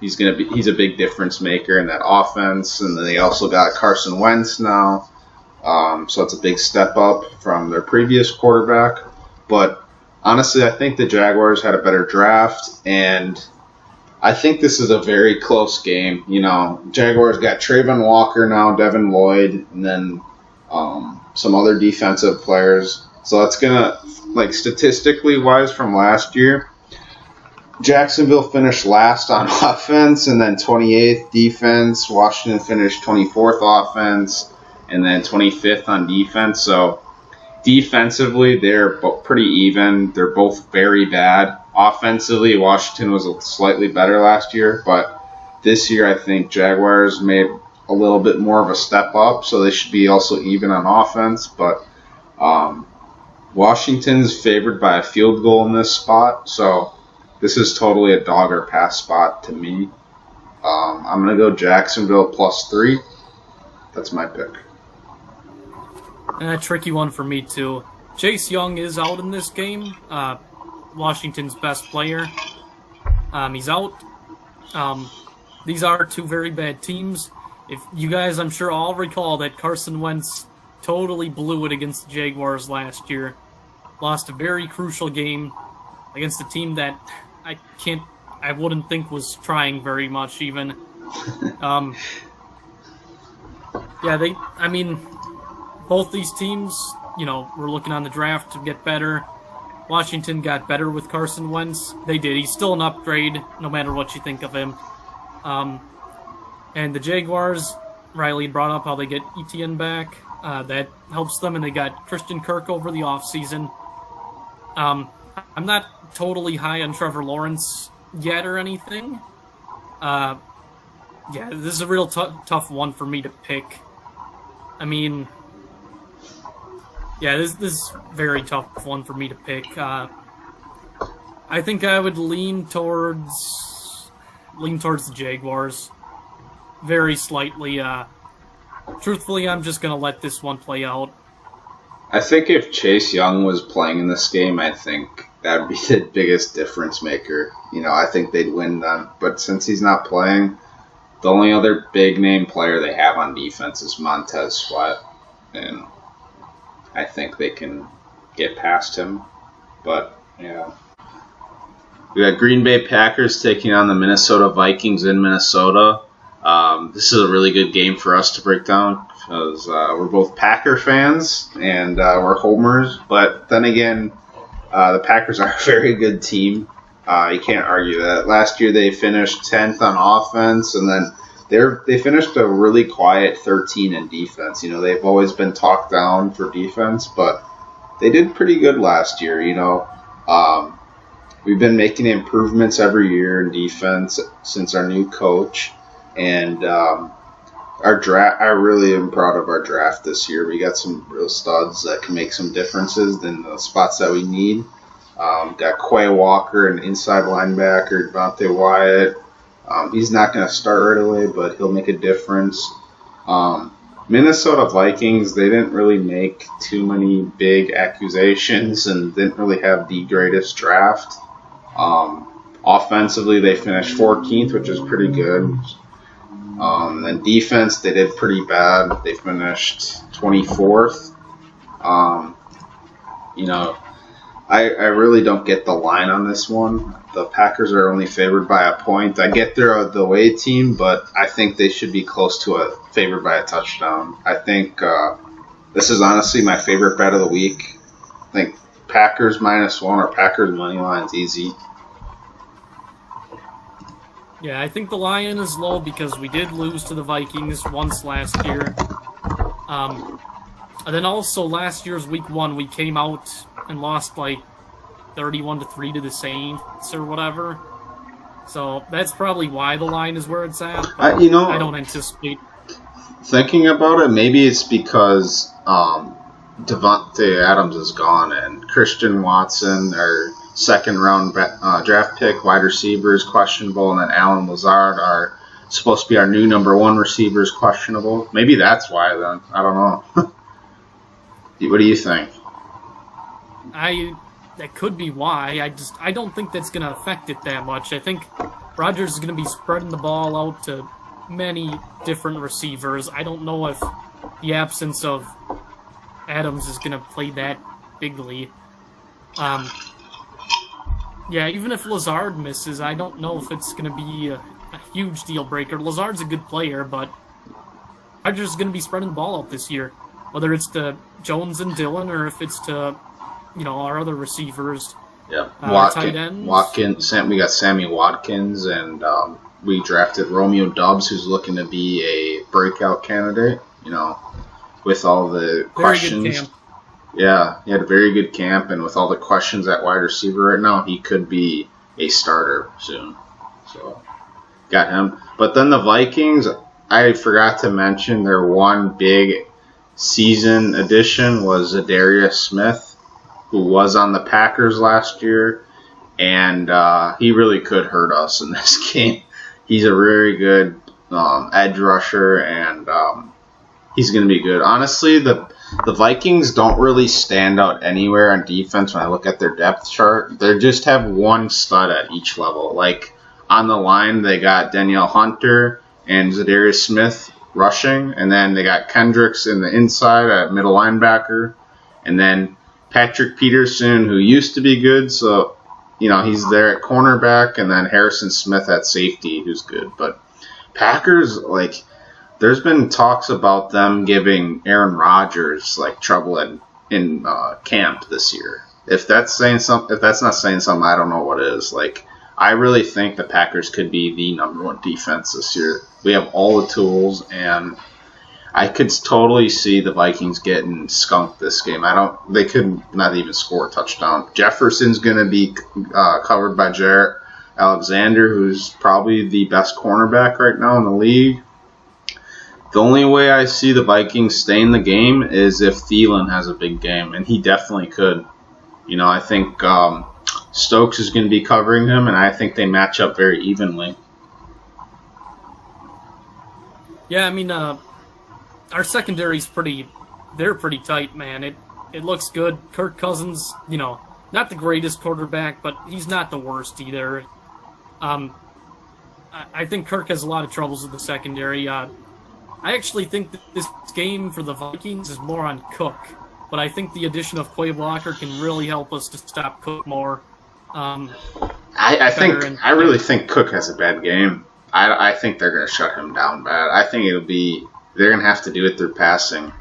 He's a big difference maker in that offense, and then they also got Carson Wentz now. So it's a big step up from their previous quarterback. But honestly, I think the Jaguars had a better draft, and I think this is a very close game. You know, Jaguars got Trayvon Walker now, Devin Lloyd, and then some other defensive players. So that's gonna, statistically wise from last year, Jacksonville finished last on offense and then 28th defense. Washington finished 24th offense and then 25th on defense. So defensively, they're pretty even. They're both very bad. Offensively, Washington was slightly better last year, but this year I think Jaguars made a little bit more of a step up, so they should be also even on offense. But Washington's favored by a field goal in this spot, so this is totally a dog or pass spot to me. I'm going to go Jacksonville +3. That's my pick. And a tricky one for me, too. Chase Young is out in this game. Washington's best player. He's out. These are two very bad teams. If you guys, I'm sure, all recall that Carson Wentz totally blew it against the Jaguars last year. Lost a very crucial game against a team that I wouldn't think was trying very much even. Both these teams, were looking on the draft to get better. Washington got better with Carson Wentz. They did. He's still an upgrade, no matter what you think of him. And the Jaguars, Riley brought up how they get Etienne back. That helps them, and they got Christian Kirk over the offseason. I'm not totally high on Trevor Lawrence yet or anything. This is a real tough one for me to pick. This is a very tough one for me to pick. I think I would lean towards lean towards the Jaguars. Very slightly. Truthfully, I'm just going to let this one play out. I think if Chase Young was playing in this game, I think that would be the biggest difference maker. I think they'd win then. But since he's not playing, the only other big-name player they have on defense is Montez Sweat. And I think they can get past him. But, yeah. We got Green Bay Packers taking on the Minnesota Vikings in Minnesota. This is a really good game for us to break down because we're both Packer fans and we're homers. But then again, the Packers are a very good team. You can't argue that. Last year they finished 10th on offense, and then they finished a really quiet 13 in defense. They've always been talked down for defense, but they did pretty good last year. We've been making improvements every year in defense since our new coach. And our draft, I really am proud of our draft this year. We got some real studs that can make some differences in the spots that we need. Got Quay Walker, an inside linebacker, Devontae Wyatt. He's not going to start right away, but he'll make a difference. Minnesota Vikings, they didn't really make too many big accusations and didn't really have the greatest draft. Offensively, they finished 14th, which is pretty good. Then defense, they did pretty bad. They finished 24th. I really don't get the line on this one. The Packers are only favored by a point. I get they're the away team, but I think they should be close to a favored by a touchdown. I think this is honestly my favorite bet of the week. I think Packers -1 or Packers money line is easy. Yeah, I think the line is low because we did lose to the Vikings once last year. And then also last year's week 1, we came out and lost like 31-3 to the Saints or whatever. So that's probably why the line is where it's at. I don't anticipate. Thinking about it, maybe it's because Devontae Adams is gone and Christian Watson, our second-round draft pick, wide receiver, is questionable, and then Alan Lazard, are supposed to be our new number 1 receiver, is questionable. Maybe that's why, then. I don't know. What do you think? That could be why. I don't think that's going to affect it that much. I think Rodgers is going to be spreading the ball out to many different receivers. I don't know if the absence of Adams is going to play that bigly. Yeah, even if Lazard misses, I don't know if it's going to be a huge deal breaker. Lazard's a good player, but Rodgers is going to be spreading the ball out this year. Whether it's to Jones and Dillon or if it's to, our other receivers. Yeah, tight ends. We got Sammy Watkins, and we drafted Romeo Doubs, who's looking to be a breakout candidate, with all the questions. Very good camp. Yeah, he had a very good camp, and with all the questions at wide receiver right now, he could be a starter soon. So, got him. But then the Vikings, I forgot to mention their one big season addition was Zadarius Smith, who was on the Packers last year, and he really could hurt us in this game. He's a very good edge rusher, and he's going to be good. Honestly, the Vikings don't really stand out anywhere on defense when I look at their depth chart. They just have one stud at each level. Like, on the line, they got Danielle Hunter and Zadarius Smith rushing, and then they got Kendricks in the inside at middle linebacker, and then Patrick Peterson, who used to be good, so, he's there at cornerback, and then Harrison Smith at safety, who's good. But Packers, there's been talks about them giving Aaron Rodgers trouble in camp this year. If that's not saying something, I don't know what is. I really think the Packers could be the number 1 defense this year. We have all the tools, and I could totally see the Vikings getting skunked this game. They could not even score a touchdown. Jefferson's going to be covered by Jarrett Alexander, who's probably the best cornerback right now in the league. The only way I see the Vikings stay in the game is if Thielen has a big game, and he definitely could. I think Stokes is going to be covering him, and I think they match up very evenly. Yeah, I mean, our secondary's they're pretty tight, man. It looks good. Kirk Cousins, not the greatest quarterback, but he's not the worst either. I think Kirk has a lot of troubles with the secondary. I actually think that this game for the Vikings is more on Cook, but I think the addition of Quay Walker can really help us to stop Cook more. I really think Cook has a bad game. I think they're going to shut him down bad. I think they're going to have to do it through passing.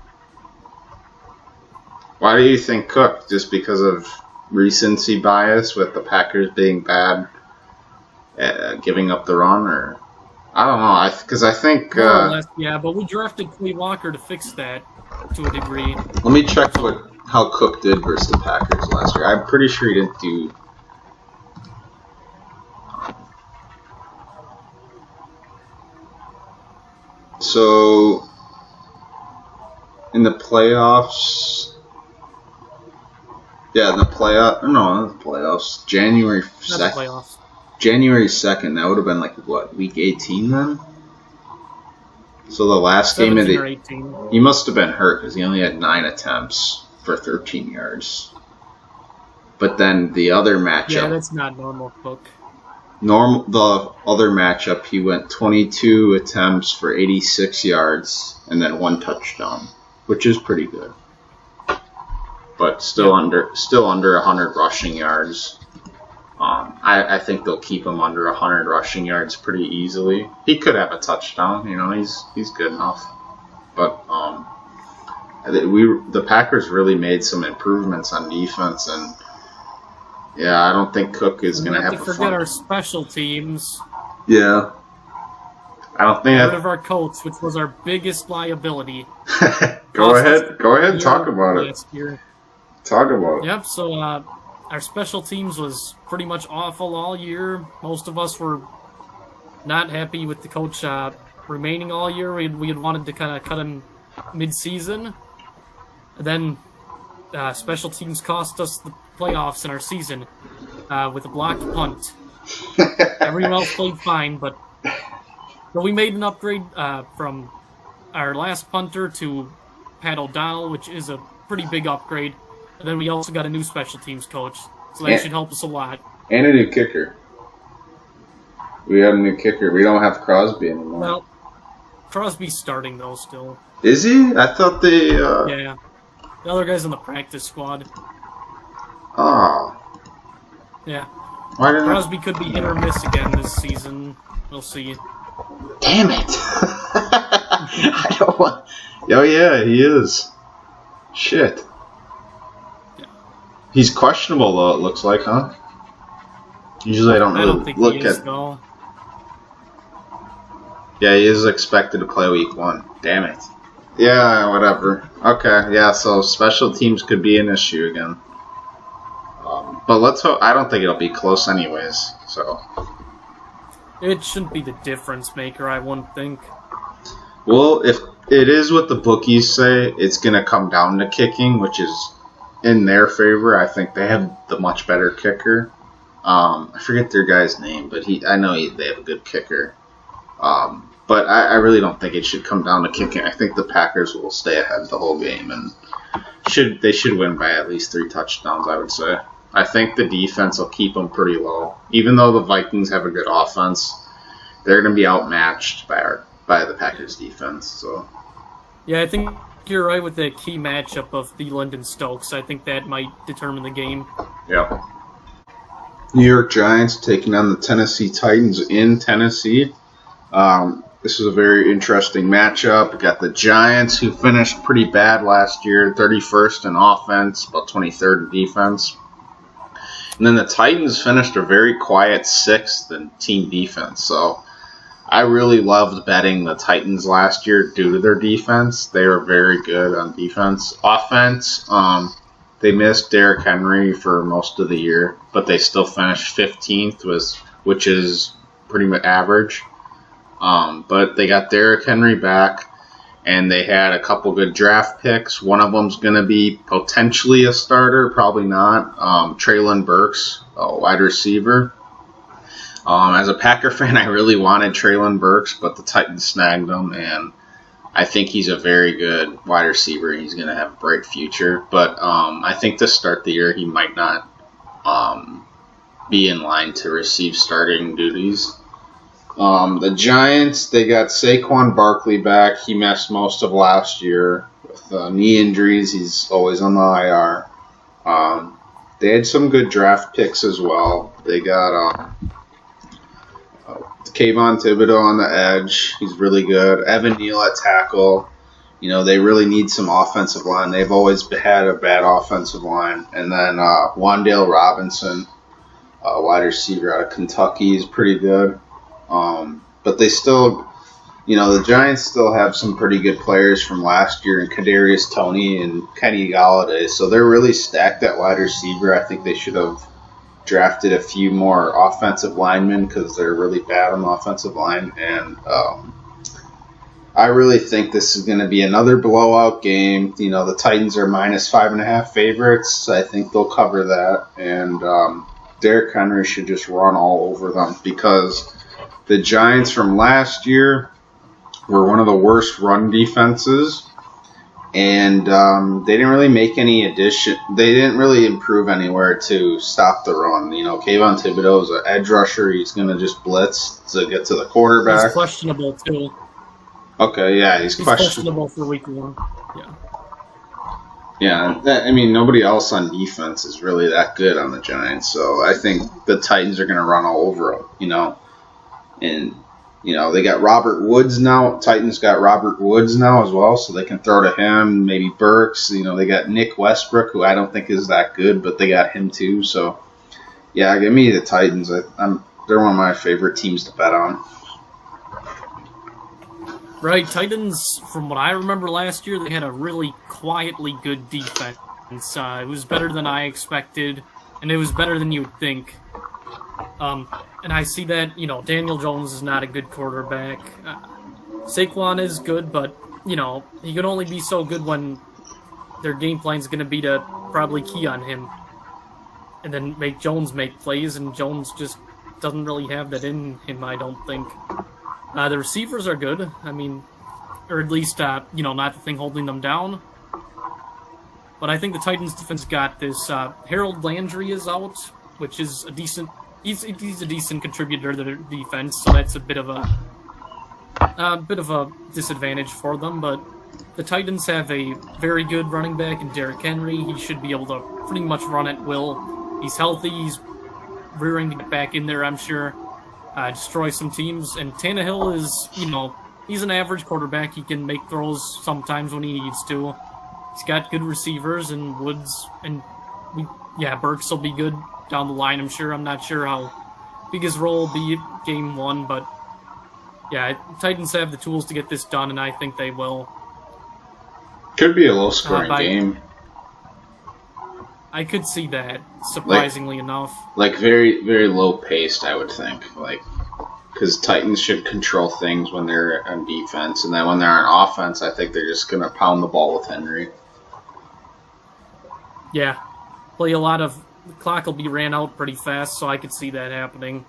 Why do you think Cook? Just because of recency bias with the Packers being bad at giving up the run, or I don't know. Because I think more or less, yeah. But we drafted Quay Walker to fix that to a degree. Let me check how Cook did versus the Packers last year. I'm pretty sure he didn't do. So in the playoffs. Yeah, in the playoffs. January 2nd. January 2nd, that would have been week 18 then? So the last game of the... 18. He must have been hurt because he only had 9 attempts for 13 yards. But then the other matchup... Yeah, that's not normal, Cook. The other matchup, he went 22 attempts for 86 yards and then 1 touchdown, which is pretty good. But still under 100 rushing yards. I think they'll keep him under 100 rushing yards pretty easily. He could have a touchdown, he's good enough. But the Packers really made some improvements on defense, and yeah, I don't think Cook is going to have a fun. Forget our special teams. Yeah. I don't think Rid of our coach, which was our biggest liability. Go ahead, talk about it. Talk about it. Yep, so our special teams was pretty much awful all year. Most of us were not happy with the coach remaining all year. We had wanted to kind of cut him mid-season. And then special teams cost us the playoffs in our season with a blocked punt. Everyone else played fine, but we made an upgrade from our last punter to Pat O'Donnell, which is a pretty big upgrade. And then we also got a new special teams coach, so that should help us a lot. And a new kicker. We have a new kicker. We don't have Crosby anymore. Well, Crosby's starting, though, still. Is he? I thought they... Yeah. The other guy's on the practice squad. Oh. Yeah. Why didn't Crosby could be hit or miss again this season. We'll see. Damn it. I don't want... Oh, yeah, he is. Shit. He's questionable, though, it looks like, huh? Usually I don't think look at... No. Yeah, he is expected to play week 1. Damn it. Yeah, whatever. Okay, yeah, so special teams could be an issue again. But let's hope... I don't think it'll be close anyways, so... It shouldn't be the difference maker, I wouldn't think. Well, if it is what the bookies say, it's going to come down to kicking, which is... in their favor. I think they have the much better kicker. I forget their guy's name, but I know they have a good kicker. But I really don't think it should come down to kicking. I think the Packers will stay ahead the whole game, and they should win by at least 3 touchdowns, I would say. I think the defense will keep them pretty low. Even though the Vikings have a good offense, they're going to be outmatched by the Packers defense. So yeah, I think you're right with the key matchup of Thielen and Stokes. I think that might determine the game. Yep. New York Giants taking on the Tennessee Titans in Tennessee. This is a very interesting matchup. We got the Giants, who finished pretty bad last year, 31st in offense, about 23rd in defense. And then the Titans finished a very quiet 6th in team defense. So I really loved betting the Titans last year due to their defense. They were very good on defense. Offense, they missed Derrick Henry for most of the year, but they still finished 15th, which is pretty much average. But they got Derrick Henry back, and they had a couple good draft picks. One of them's going to be potentially a starter, probably not. Treylon Burks, a wide receiver. As a Packer fan, I really wanted Treylon Burks, but the Titans snagged him, and I think he's a very good wide receiver. He's going to have a bright future. But I think to start the year, he might not be in line to receive starting duties. The Giants, they got Saquon Barkley back. He missed most of last year with knee injuries. He's always on the IR. They had some good draft picks as well. They got Kayvon Thibodeau on the edge. He's really good. Evan Neal at tackle. They really need some offensive line. They've always had a bad offensive line. And then Wan'Dale Robinson, wide receiver out of Kentucky, is pretty good. But they still, the Giants still have some pretty good players from last year in Kadarius Toney and Kenny Golladay. So they're really stacked at wide receiver. I think they should have drafted a few more offensive linemen because they're really bad on the offensive line. And I really think this is going to be another blowout game. The Titans are -5.5 favorites. I think they'll cover that. And Derrick Henry should just run all over them because the Giants from last year were one of the worst run defenses. And they didn't really make any addition. They didn't really improve anywhere to stop the run. Kayvon Thibodeau is an edge rusher. He's going to just blitz to get to the quarterback. He's questionable, too. Okay, yeah, he's questionable for week 1. Yeah. Yeah, nobody else on defense is really that good on the Giants. So I think the Titans are going to run all over them, And they got Robert Woods now. Titans got Robert Woods now as well, so they can throw to him. Maybe Burks. They got Nick Westbrook, who I don't think is that good, but they got him too. So, yeah, give me the Titans. They're one of my favorite teams to bet on. Right, Titans, from what I remember last year, they had a really quietly good defense. It was better than I expected, and it was better than you would think. And I see that, Daniel Jones is not a good quarterback. Saquon is good, but, he can only be so good when their game plan is going to be to probably key on him and then make Jones make plays, and Jones just doesn't really have that in him, I don't think. The receivers are good, or at least, not the thing holding them down. But I think the Titans defense got this. Harold Landry is out, which is a decent... He's a decent contributor to their defense, so that's a bit of a disadvantage for them. But the Titans have a very good running back in Derrick Henry. He should be able to pretty much run at will. He's healthy. He's rearing to get back in there, I'm sure. Destroy some teams. And Tannehill is, he's an average quarterback. He can make throws sometimes when he needs to. He's got good receivers and Woods and Burks will be good down the line, I'm sure. I'm not sure how big his role will be game 1, but yeah, Titans have the tools to get this done, and I think they will. Could be a low-scoring game. I could see that, surprisingly enough. Very, very low-paced, I would think. Because Titans should control things when they're on defense, and then when they're on offense, I think they're just going to pound the ball with Henry. Yeah. The clock will be ran out pretty fast, so I could see that happening.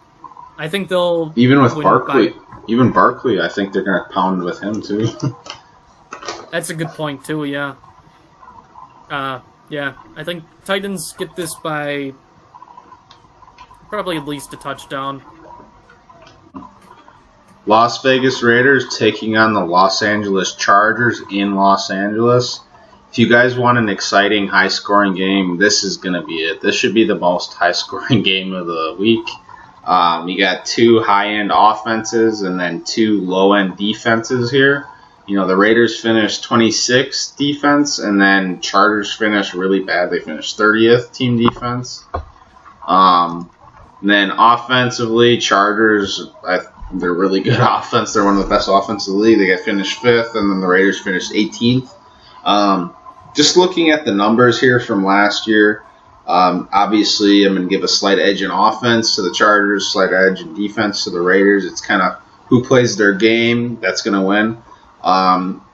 I think they'll... Even with Barkley. Even Barkley, I think they're going to pound with him, too. That's a good point, too, yeah. Yeah, I think Titans get this by probably at least a touchdown. Las Vegas Raiders taking on the Los Angeles Chargers in Los Angeles. If you guys want an exciting, high-scoring game, this is going to be it. This should be the most high-scoring game of the week. You got 2 high-end offenses and then 2 low-end defenses here. The Raiders finished 26th defense, and then Chargers finished really bad. They finished 30th team defense. And then offensively, Chargers, they're really good offense. They're one of the best offenses in the league. They got finished 5th, and then the Raiders finished 18th. Just looking at the numbers here from last year, obviously I'm going to give a slight edge in offense to the Chargers, slight edge in defense to the Raiders. It's kind of who plays their game that's going to win.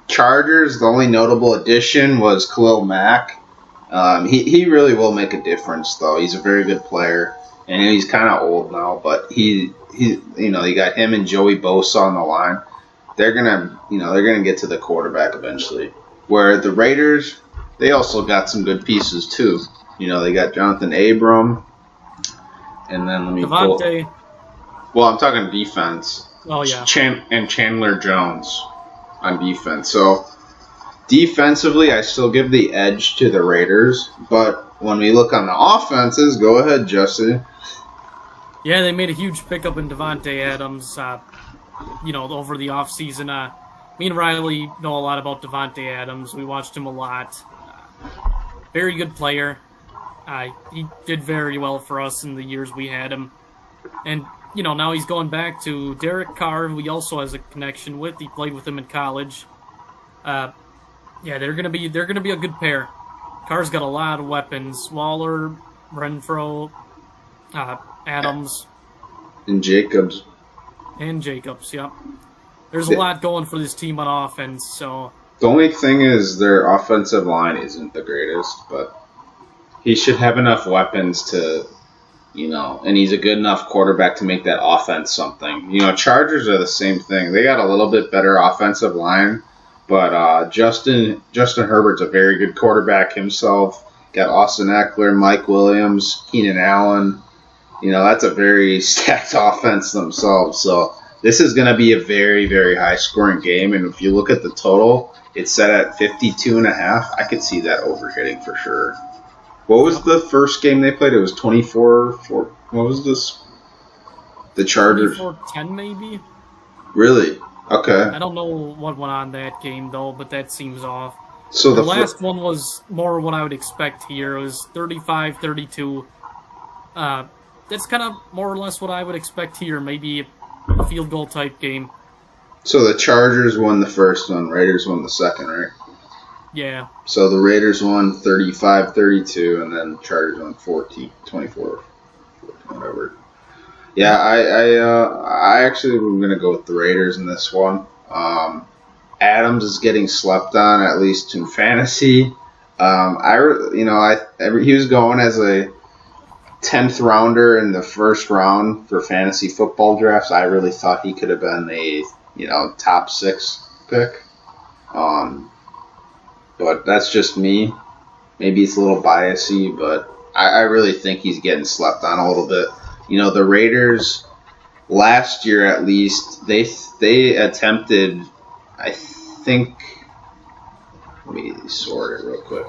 Chargers, the only notable addition was Khalil Mack. He really will make a difference, though. He's a very good player, and he's kind of old now, but you got him and Joey Bosa on the line. they're gonna get to the quarterback eventually. Where the Raiders, they also got some good pieces too. They got Jonathan Abram, and then let me Devontae. Well, I'm talking defense. Oh yeah. And Chandler Jones on defense. So defensively, I still give the edge to the Raiders, but when we look on the offenses, go ahead, Justin. Yeah, they made a huge pickup in Devontae Adams, over the offseason. Me and Riley know a lot about Devontae Adams. We watched him a lot. Very good player. He did very well for us in the years we had him. And, now he's going back to Derek Carr, who he also has a connection with. He played with him in college. They're gonna be a good pair. Carr's got a lot of weapons. Waller, Renfro, Adams. And Jacobs. Yep. There's a lot going for this team on offense, so... The only thing is their offensive line isn't the greatest, but he should have enough weapons to, and he's a good enough quarterback to make that offense something. Chargers are the same thing. They got a little bit better offensive line, but Justin Herbert's a very good quarterback himself. Got Austin Eckler, Mike Williams, Keenan Allen. That's a very stacked offense themselves. So this is going to be a very, very high-scoring game. And if you look at the total, it's set at 52.5. I could see that overhitting for sure. What was the first game they played? It was 24-4. What was this? The Chargers. 24-10 maybe? Really? Okay. I don't know what went on that game, though, but that seems off. So the last one was more what I would expect here. It was 35-32. That's kind of more or less what I would expect here. Maybe a field goal type game. So the Chargers won the first one, Raiders won the second, right? Yeah. So the Raiders won 35-32, and then the Chargers won 24, whatever. Yeah, I actually am going to go with the Raiders in this one. Adams is getting slept on, at least in fantasy. He was going as a 10th rounder in the first round for fantasy football drafts. I really thought he could have been a top 6 pick. But that's just me. Maybe it's a little biasy, but I really think he's getting slept on a little bit. The Raiders last year at least they attempted, I think. Let me sort it real quick.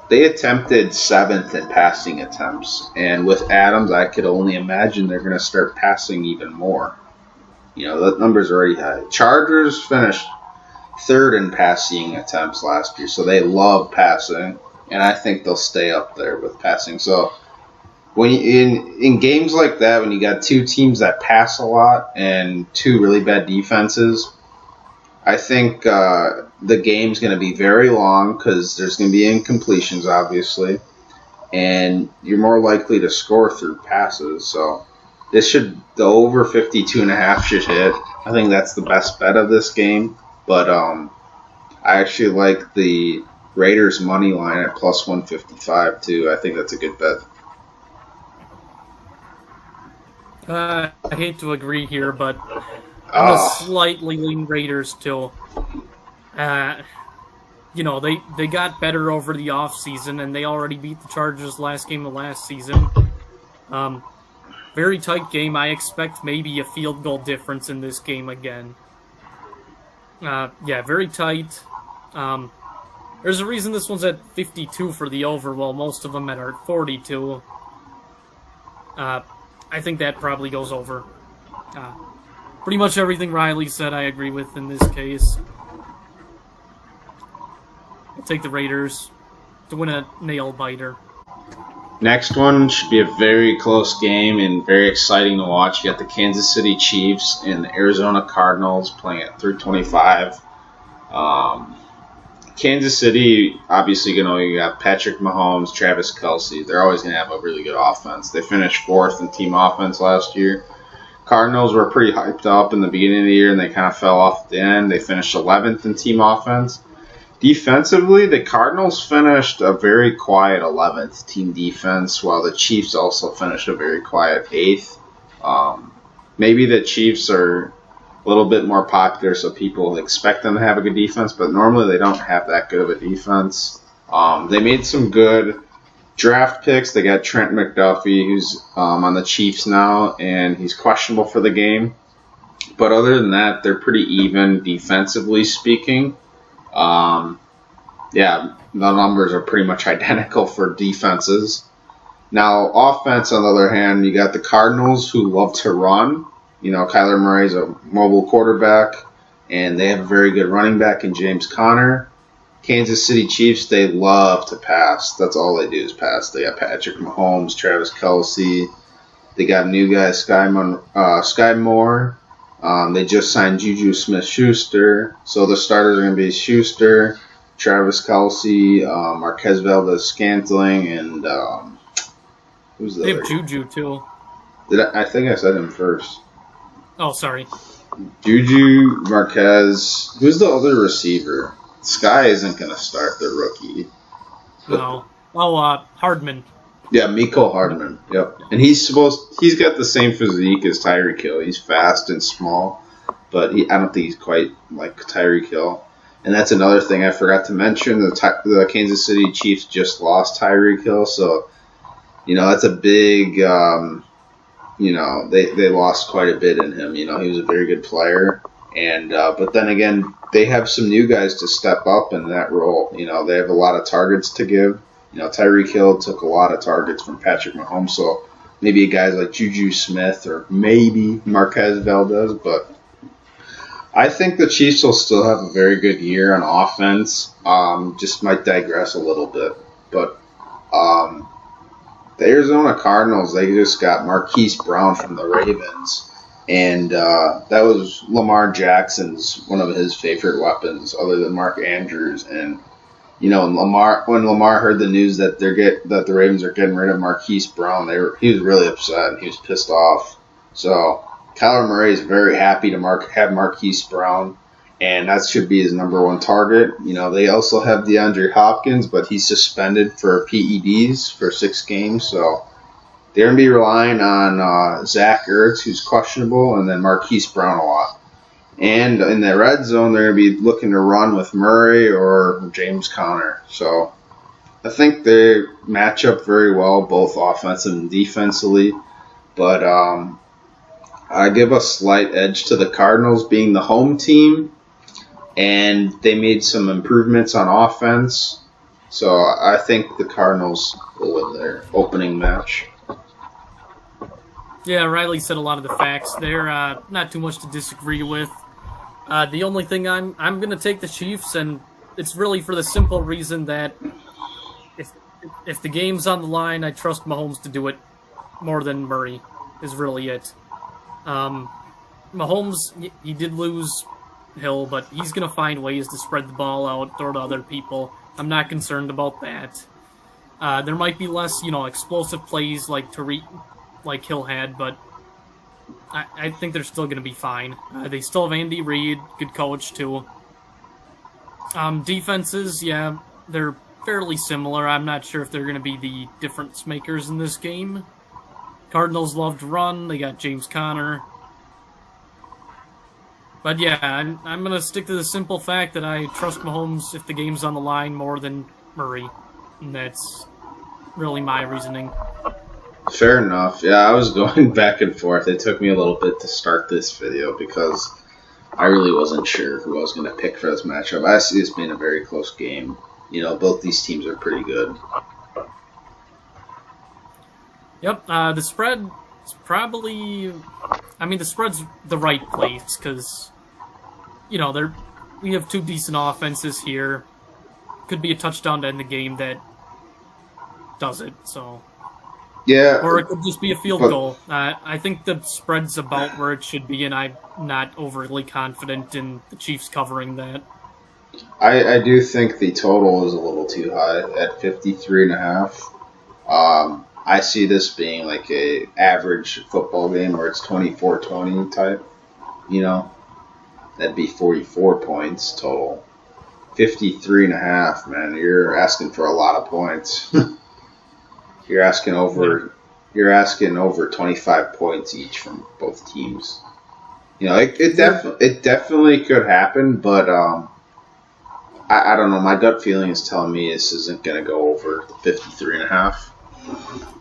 They attempted 7th in passing attempts, and with Adams, I could only imagine they're going to start passing even more. That number's already high. Chargers finished 3rd in passing attempts last year, so they love passing, and I think they'll stay up there with passing. So when in games like that, when you got two teams that pass a lot and two really bad defenses, I think the game's going to be very long because there's going to be incompletions, obviously, and you're more likely to score through passes. So the over 52.5 should hit. I think that's the best bet of this game. But I actually like the Raiders money line at plus 155 too. I think that's a good bet. I hate to agree here, but I'm a slightly lean Raiders still. They got better over the offseason, and they already beat the Chargers last game of last season. Very tight game. I expect maybe a field goal difference in this game again. Very tight. There's a reason this one's at 52 for the over, while most of them are at 42. I think that probably goes over. Pretty much everything Riley said I agree with in this case. I'll take the Raiders to win a nail-biter. Next one should be a very close game and very exciting to watch. You got the Kansas City Chiefs and the Arizona Cardinals playing at 325. Kansas City, obviously, you got Patrick Mahomes, Travis Kelce. They're always going to have a really good offense. They finished 4th in team offense last year. Cardinals were pretty hyped up in the beginning of the year, and they kind of fell off at the end. They finished 11th in team offense. Defensively, the Cardinals finished a very quiet 11th team defense, while the Chiefs also finished a very quiet 8th. Maybe the Chiefs are a little bit more popular, so people expect them to have a good defense, but normally they don't have that good of a defense. They made some good draft picks. They got Trent McDuffie, who's on the Chiefs now, and he's questionable for the game. But other than that, they're pretty even defensively speaking. The numbers are pretty much identical for defenses. Now, offense, on the other hand, you got the Cardinals, who love to run. Kyler Murray's a mobile quarterback, and they have a very good running back in James Conner. Kansas City Chiefs, they love to pass. That's all they do is pass. They got Patrick Mahomes, Travis Kelce. They got new guy, Sky Moore. They just signed Juju Smith-Schuster. So the starters are going to be Schuster, Travis Kelce, Marquez Valdez-Scantling, and who's the They other? have Juju, too. I think I said him first. Oh, sorry. Juju, Marquez. Who's the other receiver? Sky isn't going to start the rookie. No. Oh, Hardman. Yeah, Mecole Hardman. Yep. And he's got the same physique as Tyreek Hill. He's fast and small, but I don't think he's quite like Tyreek Hill. And that's another thing I forgot to mention. The Kansas City Chiefs just lost Tyreek Hill, so that's a big. They lost quite a bit in him. He was a very good player, and but then again, they have some new guys to step up in that role. They have a lot of targets to give. Tyreek Hill took a lot of targets from Patrick Mahomes, so maybe guys like Juju Smith or maybe Marquez Valdez, but I think the Chiefs will still have a very good year on offense. Just might digress a little bit, but the Arizona Cardinals, they just got Marquise Brown from the Ravens, and that was Lamar Jackson's one of his favorite weapons, other than Mark Andrews. And when Lamar heard the news that the Ravens are getting rid of Marquise Brown, he was really upset and he was pissed off. So Kyler Murray is very happy to have Marquise Brown, and that should be his number one target. They also have DeAndre Hopkins, but he's suspended for PEDs for 6 games, so they're going to be relying on Zach Ertz, who's questionable, and then Marquise Brown a lot. And in the red zone, they're going to be looking to run with Murray or James Conner. So I think they match up very well, both offensive and defensively. But I give a slight edge to the Cardinals being the home team, and they made some improvements on offense. So I think the Cardinals will win their opening match. Yeah, Riley said a lot of the facts there. Not too much to disagree with. The only thing I'm going to take the Chiefs, and it's really for the simple reason that if the game's on the line, I trust Mahomes to do it more than Murray is really it. Mahomes, he did lose Hill, but he's going to find ways to spread the ball out, throw to other people. I'm not concerned about that. There might be less, explosive plays like Hill had, but I think they're still going to be fine. They still have Andy Reid, good coach too. Defenses, yeah, they're fairly similar. I'm not sure if they're going to be the difference makers in this game. Cardinals love to run. They got James Conner. But yeah, I'm going to stick to the simple fact that I trust Mahomes if the game's on the line more than Murray. And that's really my reasoning. Fair enough. Yeah, I was going back and forth. It took me a little bit to start this video because I really wasn't sure who I was going to pick for this matchup. I see this being a very close game. Both these teams are pretty good. Yep, the spread is probably... the spread's the right place because, we have 2 decent offenses here. Could be a touchdown to end the game that does it, so... Yeah. Or it could just be a field goal. I think the spread's about where it should be, and I'm not overly confident in the Chiefs covering that. I do think the total is a little too high at 53.5. I see this being like a average football game where it's 24-20 type. That'd be 44 points total. 53.5, man. You're asking for a lot of points. You're asking over 25 points each from both teams. it definitely could happen, but I don't know. My gut feeling is telling me this isn't going to go over the 53.5.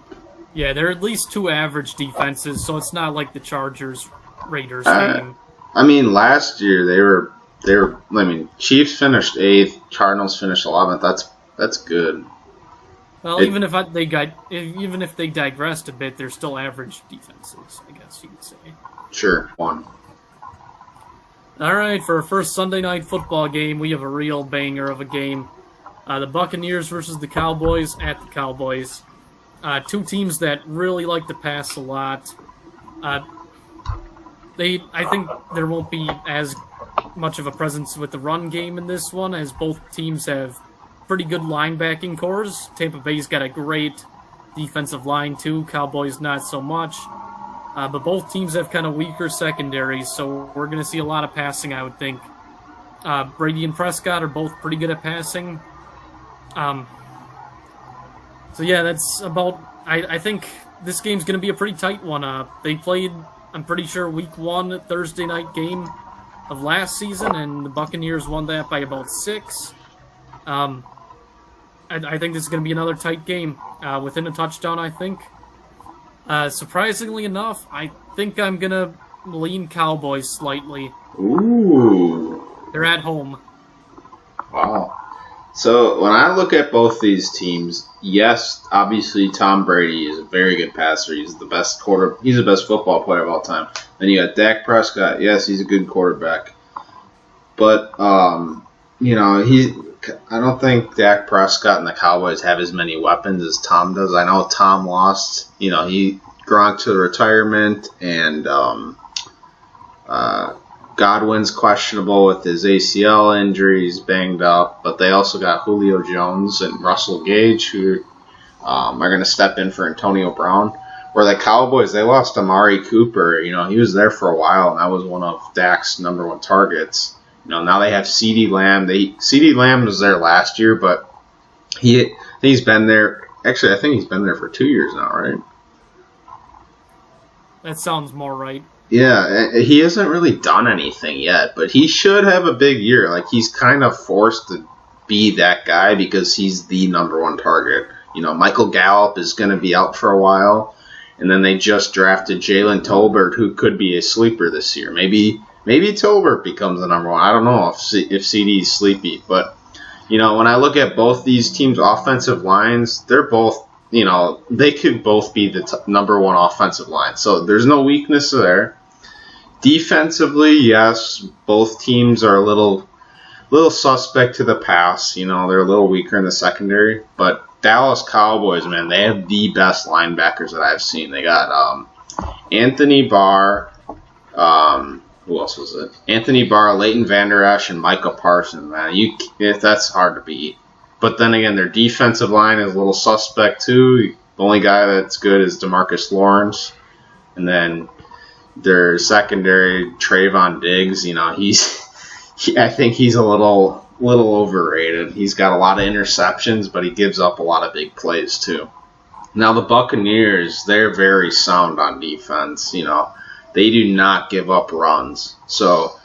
Yeah, they're at least two average defenses, so it's not like the Chargers-Raiders game. I mean, last year they were. I mean, Chiefs finished 8th, Cardinals finished 11th. That's good. Well, even if they digressed a bit, they're still average defenses, I guess you could say. Sure, one. All right, for our first Sunday night football game, we have a real banger of a game. The Buccaneers versus the Cowboys at the Cowboys. Two teams that really like to pass a lot. I think there won't be as much of a presence with the run game in this one, as both teams have pretty good linebacking cores. Tampa Bay's got a great defensive line too. Cowboys not so much. But both teams have kind of weaker secondaries, so we're going to see a lot of passing, I would think. Brady and Prescott are both pretty good at passing. So yeah, that's about... I think this game's going to be a pretty tight one. They played, I'm pretty sure, Week 1 Thursday night game of last season, and the Buccaneers won that by about 6. I think this is going to be another tight game, within a touchdown, I think. Surprisingly enough, I think I'm going to lean Cowboys slightly. Ooh. They're at home. Wow. So when I look at both these teams, yes, obviously Tom Brady is a very good passer. He's the best He's the best football player of all time. Then you got Dak Prescott. Yes, he's a good quarterback. But I don't think Dak Prescott and the Cowboys have as many weapons as Tom does. I know Tom lost, he Gronk to retirement, and Godwin's questionable with his ACL injuries, banged up, but they also got Julio Jones and Russell Gage, who are going to step in for Antonio Brown. Where the Cowboys, they lost Amari Cooper. He was there for a while, and that was one of Dak's number one targets. Now they have CeeDee Lamb. CeeDee Lamb was there last year, but he's been there. Actually, I think he's been there for 2 years now, right? That sounds more right. Yeah, he hasn't really done anything yet, but he should have a big year. Like, he's kind of forced to be that guy because he's the number one target. Michael Gallup is going to be out for a while, and then they just drafted Jalen Tolbert, who could be a sleeper this year. Maybe Tolbert becomes the number one. I don't know if CD's sleepy. But, when I look at both these teams' offensive lines, they're both, they could both be the number one offensive line. So there's no weakness there. Defensively, yes, both teams are a little suspect to the pass. They're a little weaker in the secondary. But Dallas Cowboys, man, they have the best linebackers that I've seen. They got Anthony Barr, who else was it? Anthony Barr, Leighton Vander Esch, and Micah Parsons, man. That's hard to beat. But then again, their defensive line is a little suspect too. The only guy that's good is DeMarcus Lawrence. And then their secondary, Trayvon Diggs, I think he's a little overrated. He's got a lot of interceptions, but he gives up a lot of big plays too. Now the Buccaneers, they're very sound on defense, They do not give up runs. So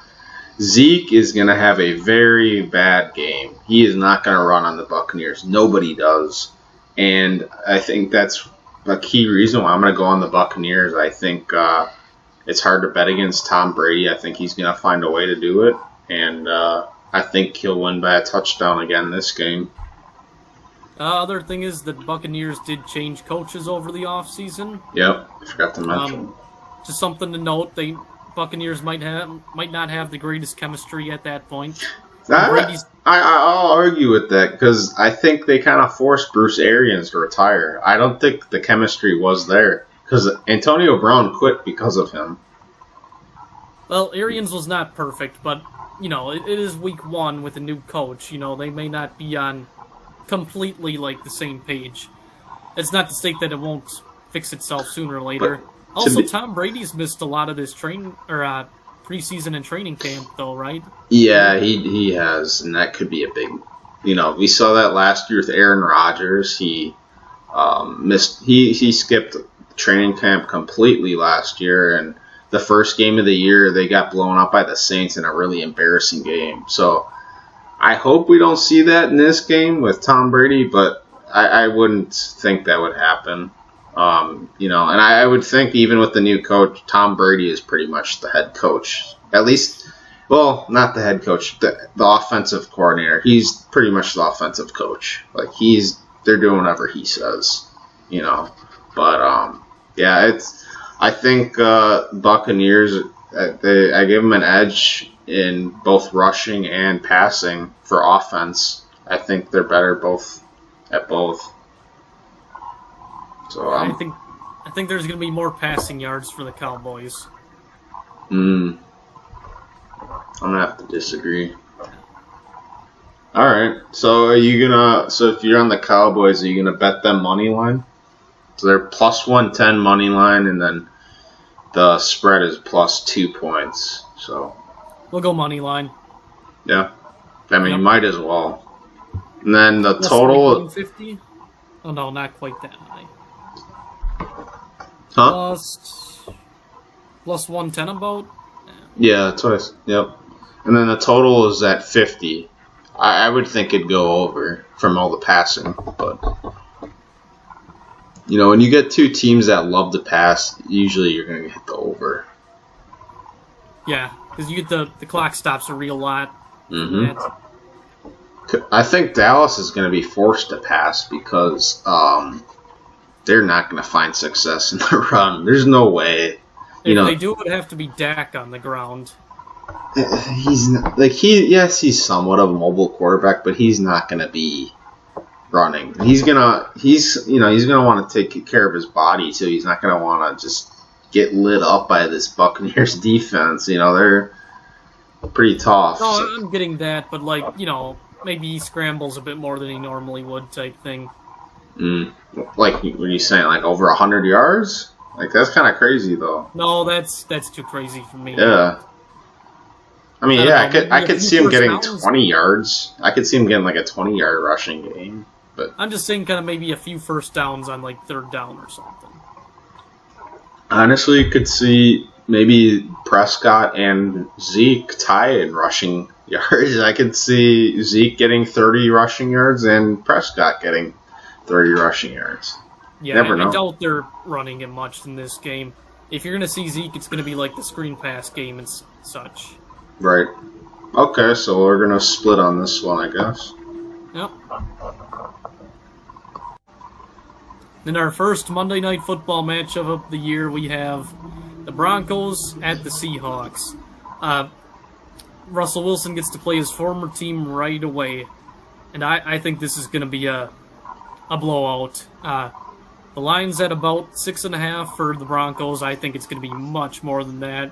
Zeke is going to have a very bad game. He is not going to run on the Buccaneers. Nobody does. And I think that's a key reason why I'm going to go on the Buccaneers. I think it's hard to bet against Tom Brady. I think he's going to find a way to do it. And I think he'll win by a touchdown again this game. Other thing is that Buccaneers did change coaches over the offseason. Yep, I forgot to mention. Just something to note, Buccaneers might not have the greatest chemistry at that point. I'll argue with that because I think they kind of forced Bruce Arians to retire. I don't think the chemistry was there because Antonio Brown quit because of him. Well, Arians was not perfect, but it is week 1 with a new coach. They may not be on completely the same page. It's not to state that it won't fix itself sooner or later. Also, Tom Brady's missed a lot of this preseason and training camp, though, right? Yeah, he has, and that could be a big. We saw that last year with Aaron Rodgers. He missed. He skipped training camp completely last year, and the first game of the year, they got blown up by the Saints in a really embarrassing game. So I hope we don't see that in this game with Tom Brady, but I wouldn't think that would happen. And I would think even with the new coach, Tom Brady is pretty much the head coach. At least, well, not the head coach, the offensive coordinator. He's pretty much the offensive coach. Like they're doing whatever he says, But I think Buccaneers. I give them an edge in both rushing and passing for offense. I think they're better at both. So I think there's going to be more passing yards for the Cowboys. I'm gonna have to disagree. All right. So if you're on the Cowboys, are you gonna bet them money line? So they're plus 110 money line, and then the spread is plus 2 points. So we'll go money line. Yeah. You might as well. And then the total. 150? Oh no, not quite that high. Huh? Plus 110 about? Yeah, that's what yep. And then the total is at 50. I would think it'd go over from all the passing, but when you get two teams that love to pass, usually you're going to hit the over. Yeah, because you get the clock stops a real lot. Mm-hmm. I think Dallas is going to be forced to pass because they're not going to find success in the run. There's no way. If they do, it would have to be Dak on the ground. He's not, he's somewhat of a mobile quarterback, but he's not going to be running. He's gonna want to take care of his body too. He's not going to want to just get lit up by this Buccaneers defense. They're pretty tough. No, I'm getting that, but maybe he scrambles a bit more than he normally would, type thing. Like, what are you saying? Like over 100 yards? Like, that's kind of crazy, though. No, that's too crazy for me. Yeah. I could see him getting 20 yards. I could see him getting like a 20-yard rushing game. But I'm just saying, kind of maybe a few first downs on like third down or something. Honestly, you could see maybe Prescott and Zeke tie in rushing yards. I could see Zeke getting 30 rushing yards and Prescott getting 30 rushing yards. Yeah, I doubt they're running it much in this game. If you're going to see Zeke, it's going to be like the screen pass game and such. Right. Okay, so we're going to split on this one, I guess. Yep. In our first Monday Night Football matchup of the year, we have the Broncos at the Seahawks. Russell Wilson gets to play his former team right away, and I think this is going to be a blowout. The line's at about 6.5 for the Broncos. I think it's going to be much more than that.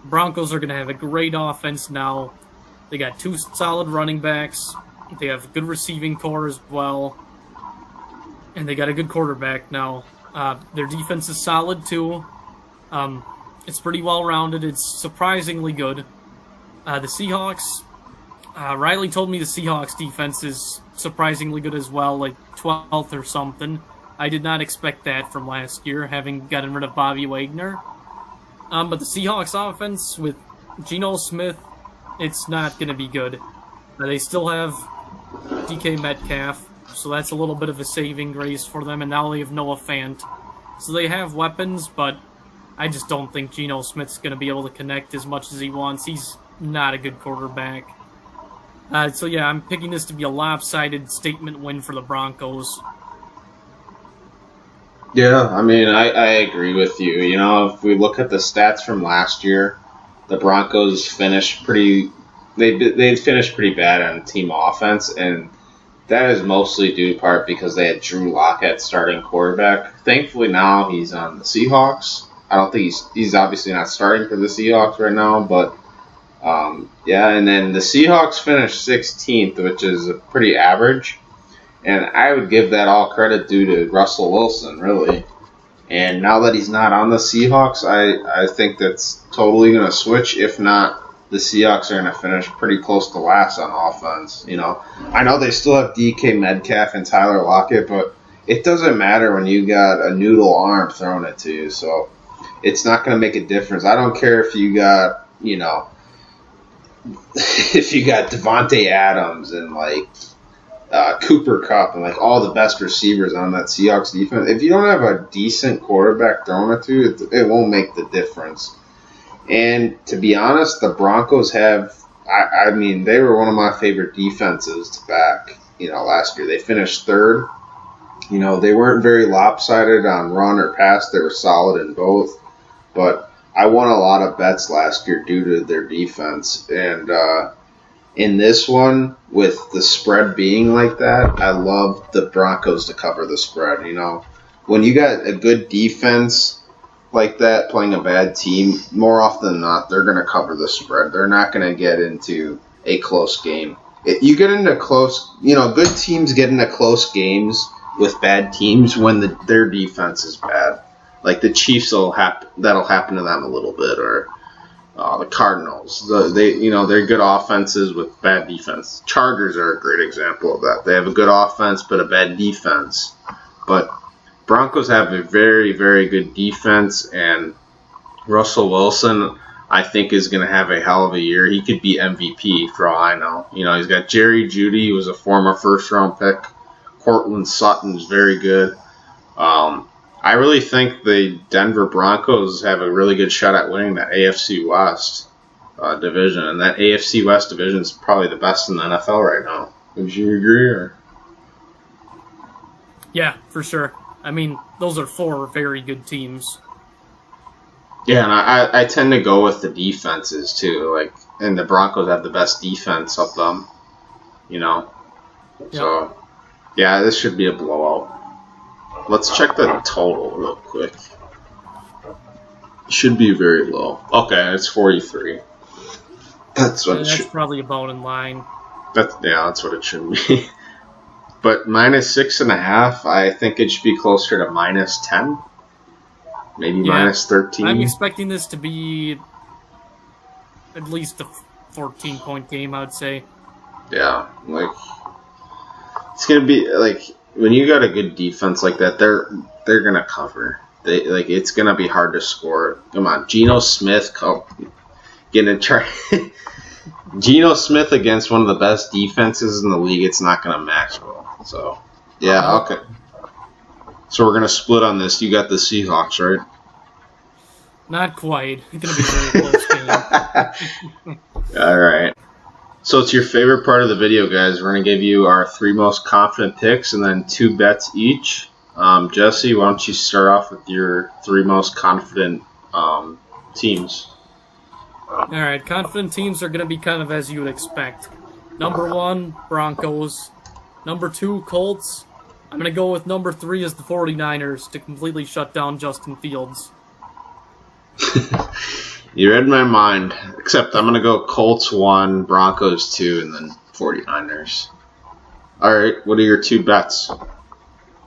The Broncos are going to have a great offense now. They got two solid running backs. They have a good receiving core as well. And they got a good quarterback now. Their defense is solid too. It's pretty well-rounded. It's surprisingly good. The Seahawks, Riley told me the Seahawks defense is surprisingly good as well, like 12th or something. I did not expect that from last year, having gotten rid of Bobby Wagner. But the Seahawks offense with Geno Smith, it's not going to be good. They still have DK Metcalf, so that's a little bit of a saving grace for them, and now they have Noah Fant. So they have weapons, but I just don't think Geno Smith's going to be able to connect as much as he wants. He's not a good quarterback. So yeah, I'm picking this to be a lopsided statement win for the Broncos. Yeah, I agree with you. If we look at the stats from last year, the Broncos finished pretty. They finished pretty bad on team offense, and that is mostly due in part because they had Drew Lock at starting quarterback. Thankfully, now he's on the Seahawks. I don't think he's obviously not starting for the Seahawks right now, but and then the Seahawks finished 16th, which is pretty average. And I would give that all credit due to Russell Wilson, really. And now that he's not on the Seahawks, I think that's totally going to switch. If not, the Seahawks are going to finish pretty close to last on offense. I know they still have DK Metcalf and Tyler Lockett, but it doesn't matter when you got a noodle arm thrown at you. So it's not going to make a difference. I don't care if you got, if you got Devontae Adams and like Cooper Kupp and like all the best receivers on that Seahawks defense. If you don't have a decent quarterback throwing it to, it won't make the difference. And to be honest, the Broncos have. I mean, they were one of my favorite defenses to back. Last year they finished third. They weren't very lopsided on run or pass. They were solid in both. But I won a lot of bets last year due to their defense. And in this one, with the spread being like that, I love the Broncos to cover the spread. When you got a good defense like that playing a bad team, more often than not, they're going to cover the spread. They're not going to get into a close game. You get into close, good teams get into close games with bad teams when their defense is bad. Like the Chiefs that'll happen to them a little bit, or the Cardinals. They're good offenses with bad defense. Chargers are a great example of that. They have a good offense but a bad defense. But Broncos have a very, very good defense, and Russell Wilson, I think, is going to have a hell of a year. He could be MVP for all I know. He's got Jerry Jeudy, who was a former first-round pick. Cortland Sutton is very good. I really think the Denver Broncos have a really good shot at winning that AFC West division, and that AFC West division is probably the best in the NFL right now. Would you agree? Or? Yeah, for sure. I mean, those are 4 very good teams. Yeah, and I tend to go with the defenses too. And the Broncos have the best defense of them. Yep. So, yeah, this should be a blowout. Let's check the total real quick. Should be very low. Okay, it's 43. That's what That's probably about in line. That's what it should be. But -6.5, I think it should be closer to -10. Maybe -13. I'm expecting this to be at least a 14-point game, I would say. Yeah, it's gonna be when you got a good defense like that, they're gonna cover. It's gonna be hard to score. Come on, Geno Smith Geno Smith against one of the best defenses in the league. It's not gonna match well. So yeah, okay. So we're gonna split on this. You got the Seahawks, right? Not quite. It's gonna be a very close game. All right. So it's your favorite part of the video, guys. We're going to give you our 3 most confident picks and then 2 bets each. Jesse, why don't you start off with your 3 most confident teams? All right, confident teams are going to be kind of as you would expect. Number 1, Broncos. Number 2, Colts. I'm going to go with number 3 as the 49ers to completely shut down Justin Fields. You read my mind, except I'm going to go Colts 1, Broncos 2, and then 49ers. All right, what are your 2 bets?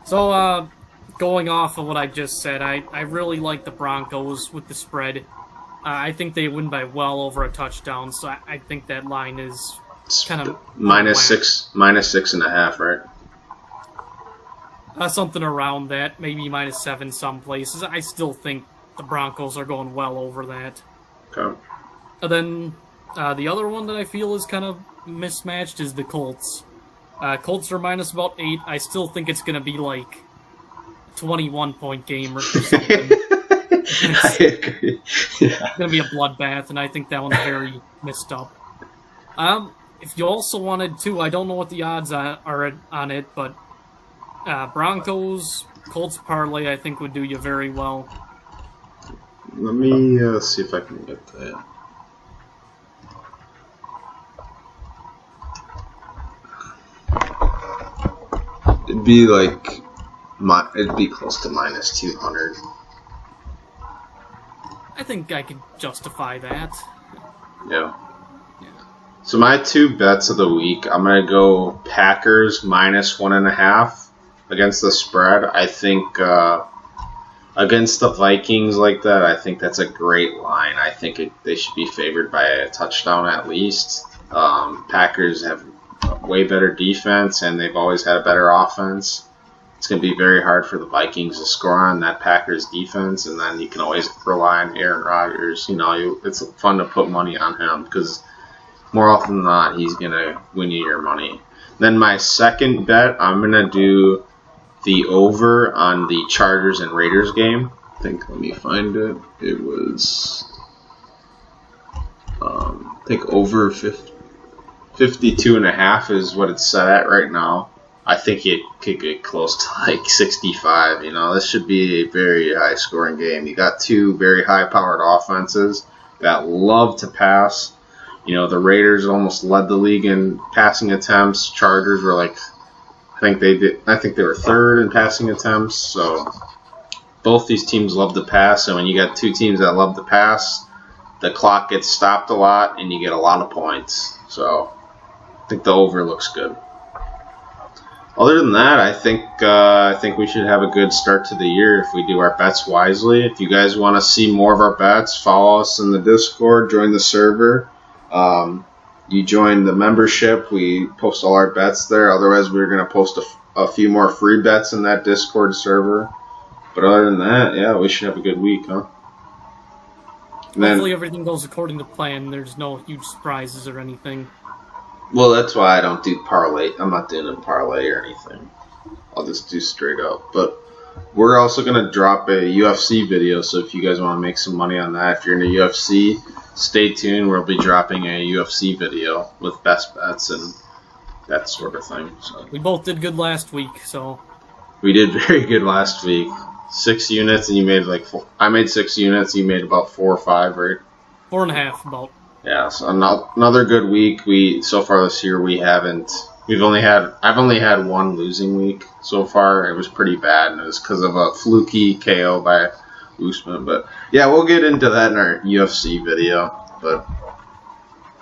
So, going off of what I just said, I really like the Broncos with the spread. I think they win by well over a touchdown, so I think that line is kind of -6.5, right? Something around that, maybe -7 some places. I still think the Broncos are going well over that. Okay. And then the other one that I feel is kind of mismatched is the Colts. Colts are minus about 8. I still think it's going to be like a 21-point game or something. I agree. Yeah. It's going to be a bloodbath, and I think that one's very messed up. If you also wanted to, I don't know what the odds are on it, but Broncos, Colts parlay, I think would do you very well. Let me see if I can get that. It'd be close to -200. I think I could justify that. Yeah. So my 2 bets of the week, I'm gonna go Packers -1.5 against the spread. I think against the Vikings like that, I think that's a great line. I think they should be favored by a touchdown at least. Packers have a way better defense, and they've always had a better offense. it's going to be very hard for the Vikings to score on that Packers defense, and then you can always rely on Aaron Rodgers. It's fun to put money on him because more often than not, he's going to win you your money. Then my second bet, I'm going to do the over on the Chargers and Raiders game. Let me find it. It was, over 52.5 is what it's set at right now. I think it could get close to 65. This should be a very high scoring game. You got two very high powered offenses that love to pass. The Raiders almost led the league in passing attempts. Chargers were I think they were third in passing attempts. So both these teams love to pass. And when you got two teams that love to pass, the clock gets stopped a lot and you get a lot of points. So I think the over looks good. Other than that, I think we should have a good start to the year if we do our bets wisely. If you guys want to see more of our bets, follow us in the Discord, join the server. You join the membership, we post all our bets there. Otherwise, we're going to post a few more free bets in that Discord server. But other than that, yeah, we should have a good week, huh? Hopefully everything goes according to plan. There's no huge surprises or anything. Well, that's why I don't do parlay. I'm not doing a parlay or anything. I'll just do straight up. But we're also going to drop a UFC video, so if you guys want to make some money on that, if you're into UFC, stay tuned. We'll be dropping a UFC video with best bets and that sort of thing. So we both did good last week, so we did very good last week. 6 units, and you made I made 6 units. You made about 4 or 5, right? 4.5 about. Yeah, so another good week. So far this year I've only had one losing week so far. It was pretty bad, and it was because of a fluky KO by Usman. But yeah, we'll get into that in our UFC video. But